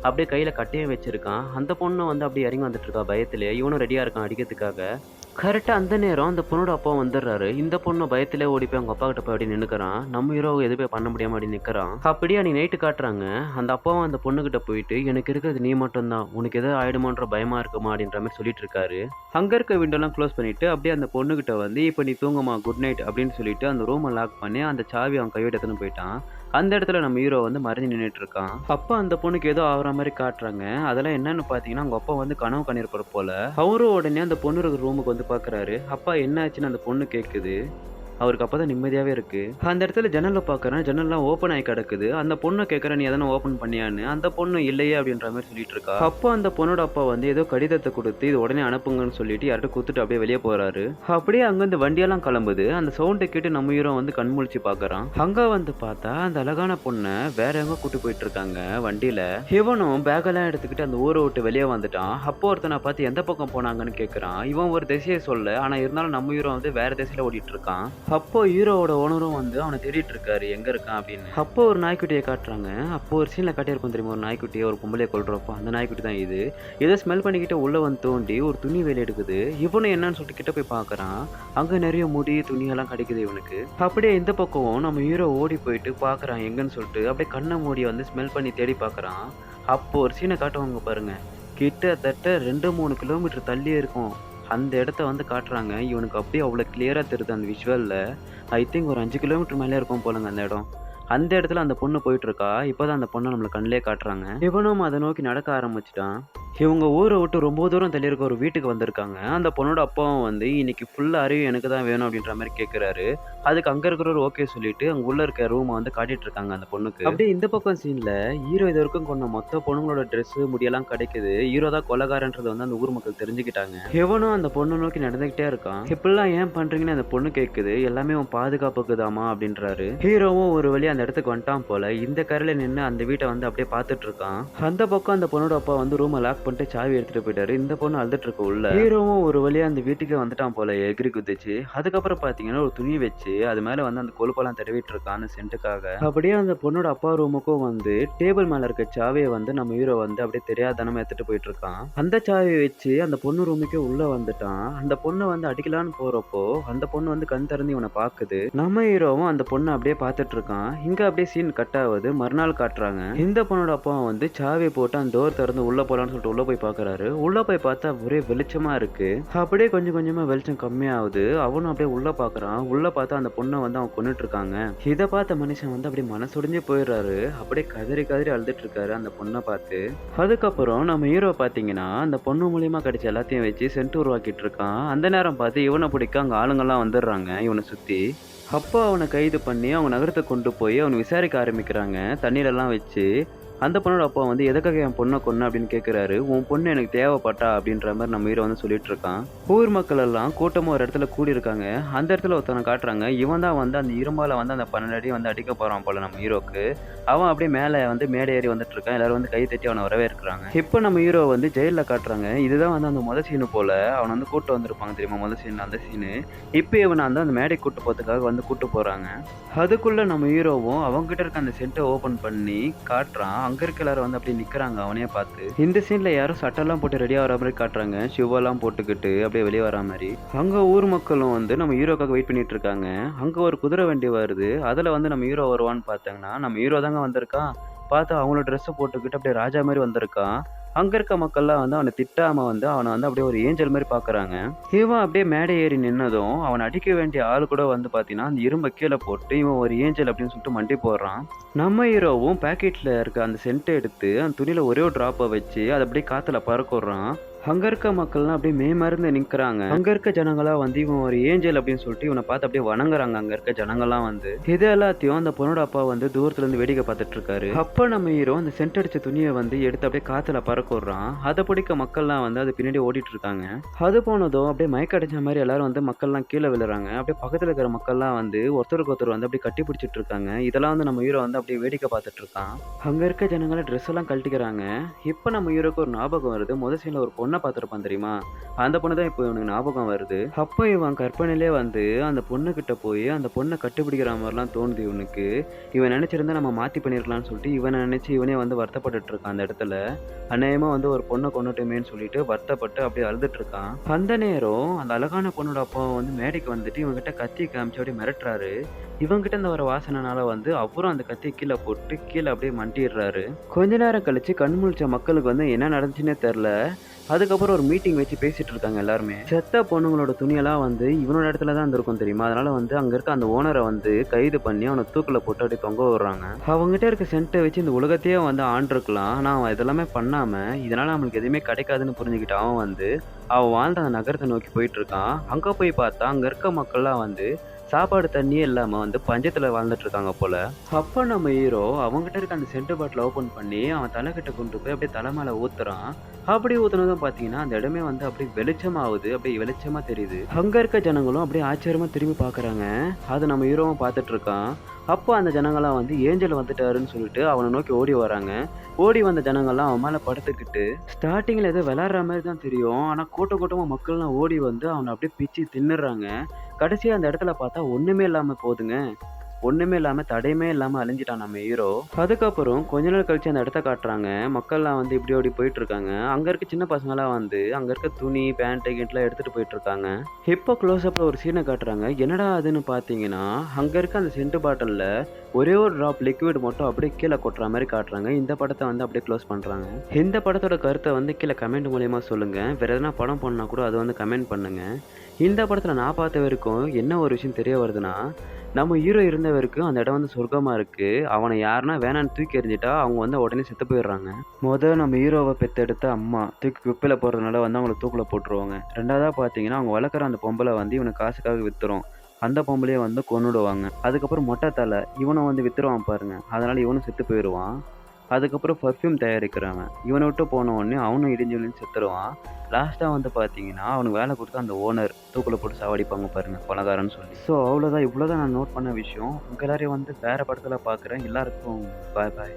அப்படியே கையில கட்டையும் வச்சிருக்கான். அந்த பொண்ணு வந்து அப்படியே இறங்கி வந்துட்டு இருக்கா பயத்திலே. இவனும் ரெடியா இருக்கான் அடிக்கிறதுக்காக. கரெக்ட்டா அந்த நேரம் அந்த பொண்ணோட அப்பா வந்துடுறாரு. இந்த பொண்ணு பயத்திலே ஓடி போய் அவங்க அப்பா கிட்ட போய் அப்படியே நின்னுக்கிறான். நம்ம ஹீரோ எதுவுமே பண்ண முடியாம அப்படி நிக்கிறான். அப்படியே அன்னைக்கு நைட்டு காட்டுறாங்க. அந்த அப்பாவும் அந்த பொண்ணுகிட்ட போயிட்டு, "எனக்கு இருக்கிறது நீ மட்டும் தான். உனக்கு ஏதாவது ஆயிடுமோன்ற பயமா இருக்குமா?" அப்படின்ற மாரி சொல்லிட்டு இருக்காரு. அங்க இருக்க விண்டோலாம் க்ளோஸ் பண்ணிட்டு, அப்படியே அந்த பொண்ணுகிட்ட வந்து, "இப்ப நீ தூங்குமா, குட் நைட்" அப்படின்னு சொல்லிட்டு அந்த ரூம லாக் பண்ணி அந்த சாவி அவன் கையோட எடுத்துன்னு போயிட்டான். அந்த இடத்துல நம்ம ஹீரோ வந்து மறைஞ்சு நின்னுட்டு இருக்கான். அப்ப அந்த பொண்ணுக்கு ஏதோ ஆகுற மாரி காட்டுறாங்க. அதெல்லாம் என்னன்னு பார்த்தீங்கன்னா, அவங்க அப்பா வந்து கனவு காணியிருப்பாரு போல. அவரும் உடனே அந்த பொண்ணு இருக்கிற ரூமுக்கு வந்து பார்க்குறாரு. அப்பா என்ன ஆச்சுன்னு அந்த பொண்ணு கேட்குது. அவருக்கு அப்பதான் நிம்மதியாவே இருக்கு. அந்த இடத்துல ஜன்னல்ல பார்க்குறேன். ஜன்னல்லாம் ஓப்பன் ஆயி கிடக்குது. அந்த பொண்ண கேட்குறேன், "நீ எதனா ஓப்பன் பண்ணியான்னு?" அந்த பொண்ணு இல்லையே அப்படின்ற மாரி சொல்லிட்டு இருக்கா. அப்போ அந்த பொண்ணோட அப்பா வந்து ஏதோ கடிதத்த குடுத்து, "இது உடனே அனுப்புங்கன்னு" சொல்லிட்டு யார்ட்ட குடுத்துட்டு அப்படியே வெளிய போறாரு. அப்படியே அங்கருந்து வண்டியெல்லாம் கிளம்புது. அந்த சவுண்ட கேட்டு நம்ம ஹீரோ வந்து கண் முழிச்சு பார்க்குறான். அங்க வந்து பார்த்தா அந்த அழகான பொண்ண வேற எங்கோ கூட்டு போயிட்டு இருக்காங்க வண்டியில. இவனும் பேக்கெல்லாம் எடுத்துக்கிட்டு அந்த ஊர விட்டு வெளிய வந்துட்டான். அப்போ ஒருத்தன பார்த்து எந்த பக்கம் போனாங்கன்னு கேட்குறான். இவன் ஒரு திசைய சொல்ல. ஆனா இருந்தாலும் நம்ம ஹீரோ வந்து வேற திசையில ஓடிட்டு இருக்கான். அப்போ ஹீரோவோட ஓனரும் வந்து அவனை தேடிட்டு இருக்காரு எங்க இருக்கான் அப்படின்னு. அப்போ ஒரு நாய்க்குட்டியை காட்டுறாங்க. அப்போ ஒரு சீன்ல காட்டியிருக்கும் தெரியுமா, ஒரு நாய்க்குட்டியை ஒரு பொம்பளையை கொல்றப்போ அந்த நாய்க்குட்டி தான் இது. ஏதோ ஸ்மெல் பண்ணிக்கிட்டு உள்ள வந்து தோண்டி ஒரு துணி வெளியே எடுக்குது. இவனும் என்னன்னு சொல்லிட்டு கிட்ட போய் பார்க்கறான். அங்க நிறைய முடி துணியெல்லாம் கிடைக்குது இவனுக்கு. அப்படியே இந்த பக்கம் நம்ம ஹீரோ ஓடி போயிட்டு பார்க்கறான் எங்கன்னு சொல்லிட்டு அப்படியே கண்ணை மூடி வந்து ஸ்மெல் பண்ணி தேடி பார்க்கறான். அப்போ ஒரு சீனை காட்டுவாங்க பாருங்க. கிட்டத்தட்ட 2-3 கிலோமீட்டர் தள்ளியே இருக்கும். அந்த இடத்த வந்து காட்டுறாங்க. இவனுக்கு அப்படியே அவ்வளோ கிளியரா தெரியுது அந்த விஷுவல்ல. ஐ திங்க் ஒரு 5 கிலோமீட்டர் மேலே இருக்கும் போலங்க அந்த இடம். அந்த இடத்துல அந்த பொண்ணு போயிட்டு இருக்கா. இப்பதான் அந்த பொண்ண நம்மள கண்லயே காட்டுறாங்க. இவனும் அத நோக்கி நடக்க ஆரம்பிச்சுட்டான். இவங்க ஊர விட்டு ரொம்ப தூரம் தள்ளி இருக்க ஒரு வீட்டுக்கு வந்திருக்காங்க. அந்த பொண்ணோட அப்பாவும் வந்து இன்னைக்கு ஃபுல் அறிவு எனக்கு தான் வேணும் அப்படின்ற மாரி கேட்கிறாரு. அதுக்கு அங்க இருக்கிறவரு ஓகே சொல்லிட்டு அங்க உள்ள இருக்க ரூம வந்து காட்டிட்டு இருக்காங்க அந்த பொண்ணுக்கு. அப்படியே இந்த பக்கம் சீன்ல ஹீரோ இது வரைக்கும் கொண்ட மொத்த பொண்ணுங்களோட ட்ரெஸ் முடியெல்லாம் கிடைக்குது. ஹீரோ தான் கொலைகாரன்றது வந்து அந்த ஊர் மக்கள் தெரிஞ்சுக்கிட்டாங்க. இவனும் அந்த பொண்ணு நோக்கி நடந்துகிட்டே இருக்கான். இப்படிலாம் ஏன் பண்றீங்கன்னு அந்த பொண்ணு கேக்குது. எல்லாமே உன் பாதுகாப்புக்குதாமா அப்படின்றாரு. ஹீரோவும் ஒரு வழியா அந்த இடத்துக்கு வந்துட்டான் போல. இந்த கரையில நின்னு அந்த வீட்டை வந்து அப்படியே பார்த்துட்டு இருக்கான். அந்த பக்கம் அந்த பொண்ணோட அப்பா வந்து ரூம லாக் பண்ணிட்டு சாவி எடுத்துட்டு போயிட்டாரு. இந்த பொண்ணு அழுதுட்டு இருக்கு உள்ள. ஹீரோவும் ஒரு வழியா அந்த வீட்டுக்கு வந்துட்டான் போல எகிரி குதிச்சு. அதுக்கப்புறம் பாத்தீங்கன்னா ஒரு துணி வச்சு அது மேல வந்து அந்த கொழுப்பெல்லாம் தடவிட்டு இருக்கான் அந்த சென்ட்டுக்காக. அப்படியே அந்த பொண்ணோட அப்பா ரூமுக்கும் வந்து டேபிள் மேல இருக்க சாவியை வந்து நம்ம ஹீரோ வந்து அப்படியே தெரியாதனமா எடுத்துட்டு போயிட்டு இருக்கான். அந்த சாவியை வச்சு அந்த பொண்ணு ரூமுக்கே உள்ள வந்துட்டான். அந்த பொண்ணை வந்து அடிக்கலான்னு போறப்போ அந்த பொண்ணு வந்து கண் திறந்து இவனை பாக்குது. நம்ம ஹீரோவும் அந்த பொண்ணை அப்படியே பார்த்துட்டு இருக்கான். இங்க அப்படியே சீன் கட் ஆகுது. மறுநாள் காட்டுறாங்க. இந்த பொண்ணோட அப்பா வந்து சாவியை போட்டு அந்த டோர் திறந்து உள்ள போலான்னு சொல்லிட்டு உள்ள போய் பாக்குறாரு. உள்ள போய் பார்த்தா ஒரே வெளிச்சமா இருக்கு. அப்படியே கொஞ்சம் கொஞ்சமா வெளிச்சம் கம்மியாகுது. அவனும் அப்படியே உள்ள பாக்குறான். உள்ள பார்த்தா அந்த பொண்ணை வந்து அவன் கொன்னுட்டு இருக்காங்க. இதை பார்த்த மனுஷன் வந்து அப்படியே மனசுடைஞ்சு போயிடுறாரு. அப்படியே கதறி கதறி அழுதுட்டு இருக்காரு அந்த பொண்ணை பார்த்து. அதுக்கப்புறம் நம்ம ஹீரோ பாத்தீங்கன்னா அந்த பொண்ணு மூலியமா கிடைச்ச எல்லாத்தையும் வச்சு சென்ட் உருவாக்கிட்டு இருக்கான். அந்த நேரம் பார்த்து இவனை பிடிக்க அங்க ஆளுங்கெல்லாம் வந்துடுறாங்க இவனை சுத்தி. அப்போ அவனை கைது பண்ணி அவங்க நகரத்தை கொண்டு போய் அவனை விசாரிக்க ஆரம்பிக்கிறாங்க தண்ணீரெல்லாம் வச்சு. அந்த பொண்ணோட அப்பா வந்து எதுக்காக என் பொண்ணை கொன்ன அப்படின்னு கேட்குறாரு. உன் பொண்ணு எனக்கு தேவைப்பட்டா அப்படின்ற மாதிரி நம்ம ஹீரோ வந்து சொல்லிட்டு இருக்கான். ஊர் மக்கள் எல்லாம் கூட்டமா ஒரு இடத்துல கூடி இருக்காங்க. அந்த இடத்துல ஒருத்தனை காட்டுறாங்க. இவன் தான் வந்து அந்த இரும்பால வந்து அந்த 12 அடி வந்து அடிக்க போறான் போல நம்ம ஹீரோக்கு. அவன் அப்படியே மேலே வந்து மேடை ஏறி வந்துட்டு இருக்கான். எல்லாரும் வந்து கை தட்டி அவனை வரவேற்கிறாங்க. இப்போ நம்ம ஹீரோ வந்து ஜெயிலில் காட்டுறாங்க. இதுதான் வந்து அந்த முதல் சீனு போல. அவனை வந்து கூட்டு வந்திருப்பாங்க தெரியுமா முதல் சீன் அந்த சீனு. இப்போ இவனை வந்து அந்த மேடை கூட்டு போறதுக்காக வந்து கூட்டு போறாங்க. அதுக்குள்ள நம்ம ஹீரோவும் அவங்க கிட்ட இருக்க அந்த சென்ட்டை ஓபன் பண்ணி காட்டுறான். அங்க இருக்க எல்லாரும் வந்து அப்படி நிக்கிறாங்க அவனே பார்த்து. இந்த சீன்ல யாரும் சட்டெல்லாம் போட்டு ரெடியா வர மாதிரி காட்டுறாங்க. ஷூவெல்லாம் போட்டுக்கிட்டு அப்படியே வெளியே வர மாதிரி. அங்க ஊர் மக்களும் வந்து நம்ம ஹீரோக்காக வெயிட் பண்ணிட்டு இருக்காங்க. அங்க ஒரு குதிரை வண்டி வருது. அதுல வந்து நம்ம ஹீரோ வருவான்னு பார்த்தாங்கன்னா நம்ம ஹீரோ தாங்க வந்திருக்கான். பார்த்தா அவங்களோட ட்ரெஸ்ஸை போட்டுக்கிட்டு அப்படியே ராஜா மாதிரி வந்திருக்கான். அங்க இருக்க மக்கள்லாம் வந்து அவனை திட்டாம வந்து அவனை வந்து அப்படியே ஒரு ஏஞ்சல் மாதிரி பாக்குறாங்க. இவன் அப்படியே மேடை ஏறி நின்னதும் அவன் அடிக்க வேண்டிய ஆள் கூட வந்து பாத்தீங்கன்னா அந்த இரும்பை கீழே போட்டு இவன் ஒரு ஏஞ்சல் அப்படின்னு சொல்லிட்டு மண்டி போடுறான். நம்ம ஹீரோவும் பாக்கெட்ல இருக்க அந்த சென்ட்டை எடுத்து அந்த துணியில ஒரே ஒரு டிராப்பை வச்சு அதை அப்படியே காத்துல பறக்க விடுறான். அங்க இருக்க மக்கள்லாம் அப்படியே மேமறந்து நிக்கிறாங்க. அங்க இருக்க ஜனங்களா வந்து இவன் ஒரு ஏஞ்சல் அப்படின்னு சொல்லிட்டு இவனை பார்த்து அப்படியே வணங்குறாங்க. அங்க இருக்க ஜனங்கள்லாம் வந்து இது எல்லாத்தையும் அந்த பொண்ணோட அப்பா வந்து தூரத்துல இருந்து வேடிக்கை பார்த்துட்டு இருக்காரு. அப்ப நம்ம ஹீரோ அந்த சென்ட் அடிச்ச துணியை வந்து எடுத்து அப்படியே காத்துல பறக்க விடுறான். அதை பிடிக்க மக்கள்லாம் வந்து அது பின்னாடி ஓடிட்டு இருக்காங்க. அது போனதும் அப்படியே மயக்க அடிச்ச மாதிரி எல்லாரும் வந்து மக்கள்லாம் கீழே விழுறாங்க. அப்படியே பக்கத்துல இருக்கிற மக்கள்லாம் வந்து ஒருத்தருக்கு ஒருத்தர் வந்து அப்படியே கட்டி பிடிச்சிட்டு இருக்காங்க. இதெல்லாம் வந்து நம்ம ஹீரோ வந்து அப்படியே வேடிக்கை பார்த்துட்டு இருக்கான். அங்க இருக்க ஜனங்களை ட்ரெஸ் எல்லாம் கழட்டிக்கிறாங்க. இப்ப நம்ம ஹீரோக்கு ஒரு ஞாபகம் வருது. முதல் சீன்ல ஒரு பொண்ணை பார்த்திருப்பான் தெரியுமா? அந்த பொண்ணு தான் இப்போ இவனுக்கு ஞாபகம் வருது. அப்போ இவன் கற்பனையிலே வந்து அந்த பொண்ணு கிட்ட போய் அந்த பொண்ணை கட்டுப்பிடிக்கிற மாதிரிலாம் தோணுது இவனுக்கு. இவன் நினைச்சிருந்தா நம்ம மாத்தி பண்ணிருக்கலாம்னு சொல்லிட்டு இவனை நினைச்சு இவனே வந்து வருத்தப்பட்டுட்டு இருக்கான். அந்த இடத்துல அநேகமா வந்து ஒரு பொண்ணை கொண்டுட்டோமேன்னு சொல்லிட்டு வருத்தப்பட்டு அப்படியே அழுதுட்டு இருக்கான். அந்த நேரம் அந்த அழகான பொண்ணோட அப்பா வந்து மேடைக்கு வந்துட்டு இவன்கிட்ட கத்தி காமிச்சு அப்படியே மிரட்டுறாரு. இவங்கிட்ட இந்த வர வாசனைனால வந்து அவரும் அந்த கத்தியை கீழே போட்டு கீழே அப்படியே மண்டிடுறாரு. கொஞ்ச நேரம் கழிச்சு கண் முழிச்ச மக்களுக்கு வந்து என்ன நடந்துச்சுன்னே தெரியல. அதுக்கப்புறம் ஒரு மீட்டிங் வச்சு பேசிட்டு இருக்காங்க எல்லாருமே. செத்த பொண்ணுங்களோட துணியெல்லாம் வந்து இவனோட இடத்துல தான் இருந்திருக்கும் தெரியுமா? அதனால வந்து அங்க இருக்க அந்த ஓனரை வந்து கைது பண்ணி அவனை தூக்குல போட்டு அப்படியே தொங்க விடுறாங்க. அவங்ககிட்ட இருக்க சென்ட்டை வச்சு இந்த உலகத்தையே வந்து ஆண்டிருக்கலாம். ஆனா அவன் இதெல்லாமே பண்ணாம இதனால நம்மளுக்கு எதுவுமே கிடைக்காதுன்னு புரிஞ்சுக்கிட்டு அவன் வந்து அவன் வாழ்ந்த அந்த நகரத்தை நோக்கி போயிட்டு இருக்கான். அங்க போய் பார்த்தா அங்க இருக்க மக்கள்லாம் வந்து சாப்பாடு தண்ணியே இல்லாம வந்து பஞ்சத்துல வாழ்ந்துட்டு இருக்காங்க போல. அப்ப நம்ம ஹீரோ அவங்ககிட்ட இருக்க அந்த சென்ட் பாட்டில் ஓபன் பண்ணி அவன் தலைக்கிட்ட கொண்டு போய் அப்படியே தலை மேல ஊத்துறான். அப்படி ஊத்துனதும் பாத்தீங்கன்னா அந்த இடமே வந்து அப்படியே வெளிச்சமாகுது. அப்படியே வெளிச்சமா தெரியுது. அங்க இருக்க ஜனங்களும் அப்படியே ஆச்சரியமா திரும்பி பாக்குறாங்க. அது நம்ம ஹீரோவும் பார்த்துட்டு இருக்கான். அப்போ அந்த ஜனங்கள்லாம் வந்து ஏஞ்சல் வந்துட்டாருன்னு சொல்லிட்டு அவனை நோக்கி ஓடி வராங்க. ஓடி வந்த ஜனங்கள்லாம் அவன் மேல படுத்துக்கிட்டு ஸ்டார்டிங்ல ஏதோ விளையாடுற மாதிரி தான் தெரியும். ஆனா கூட்டம் கூட்டமா மக்கள்லாம் ஓடி வந்து அவனை அப்படியே பிச்சு தின்னுறாங்க. கடைசியா அந்த இடத்துல பார்த்தா ஒண்ணுமே இல்லாம போகுதுங்க. ஒண்ணுமே இல்லாம தடையுமே இல்லாம அழிஞ்சிட்டான் நம்ம ஹீரோ. அதுக்கப்புறம் கொஞ்ச நாள் கழிச்சு அந்த இடத்த காட்டுறாங்க. மக்கள்லாம் வந்து இப்படி ஓடி போயிட்டு இருக்காங்க. அங்க இருக்க சின்ன பசங்கலாம் வந்து அங்க இருக்க துணி பேண்ட் கிண்ட்லாம் எடுத்துட்டு போயிட்டு இருக்காங்க. இப்போ க்ளோஸ் அப்ல ஒரு சீனை காட்டுறாங்க. என்னடா அதுன்னு பாத்தீங்கன்னா அங்க இருக்க அந்த சென்ட் பாட்டில்ல ஒரே ஒரு டிராப் லிக்விட் மட்டும் அப்படியே கீழே கொட்டுற மாதிரி காட்டுறாங்க. இந்த படத்தை வந்து அப்படியே க்ளோஸ் பண்றாங்க. இந்த படத்தோட கருத்தை வந்து கீழே கமெண்ட் மூலியமா சொல்லுங்க. வேற எதனா படம் பண்ணா கூட அது வந்து கமெண்ட் பண்ணுங்க. இந்த படத்துல நான் பார்த்த வரைக்கும் என்ன ஒரு விஷயம் தெரிய வருதுன்னா, நம்ம ஹீரோ இருந்த வரைக்கும் அந்த இடம் வந்து சொர்க்கமா இருக்கு. அவனை யாருன்னா வேணான்னு தூக்கி எறிஞ்சிட்டா அவங்க வந்து உடனே செத்து போயிடுறாங்க. நம்ம ஹீரோவை பெத்தெடுத்த அம்மா தூக்கி குப்பையில போடுறதுனால வந்து அவங்கள தூக்குல போட்டுருவாங்க. ரெண்டாவதா பார்த்தீங்கன்னா அவங்க வளர்க்குற அந்த பொம்பளை வந்து இவனுக்கு காசுக்காக வித்துரும். அந்த பொம்பளையை வந்து கொன்னுடுவாங்க. அதுக்கப்புறம் மொட்டை தலை இவனை வந்து வித்துருவான் பாருங்க. அதனால இவனும் செத்து போயிடுவான். அதுக்கப்புறம் பர்ஃப்யூம் தயாரிக்கிறவன் இவனை விட்டு போன உடனே அவனும் இடிஞ்சு விழுந்து செத்துருவான். லாஸ்ட்டாக வந்து பார்த்தீங்கன்னா அவனுக்கு வேலை கொடுத்து அந்த ஓனர் தூக்கில் போட்டு சாவடிப்பாங்க பாருங்க கொலகாரன்னு சொல்லி. ஸோ அவ்வளோதான், இவ்வளோதான் நான் நோட் பண்ண விஷயம். உங்கள் எல்லாரையும் வந்து வேறு படத்தில் பார்க்குறேன். எல்லாருக்கும் பாய் பாய்.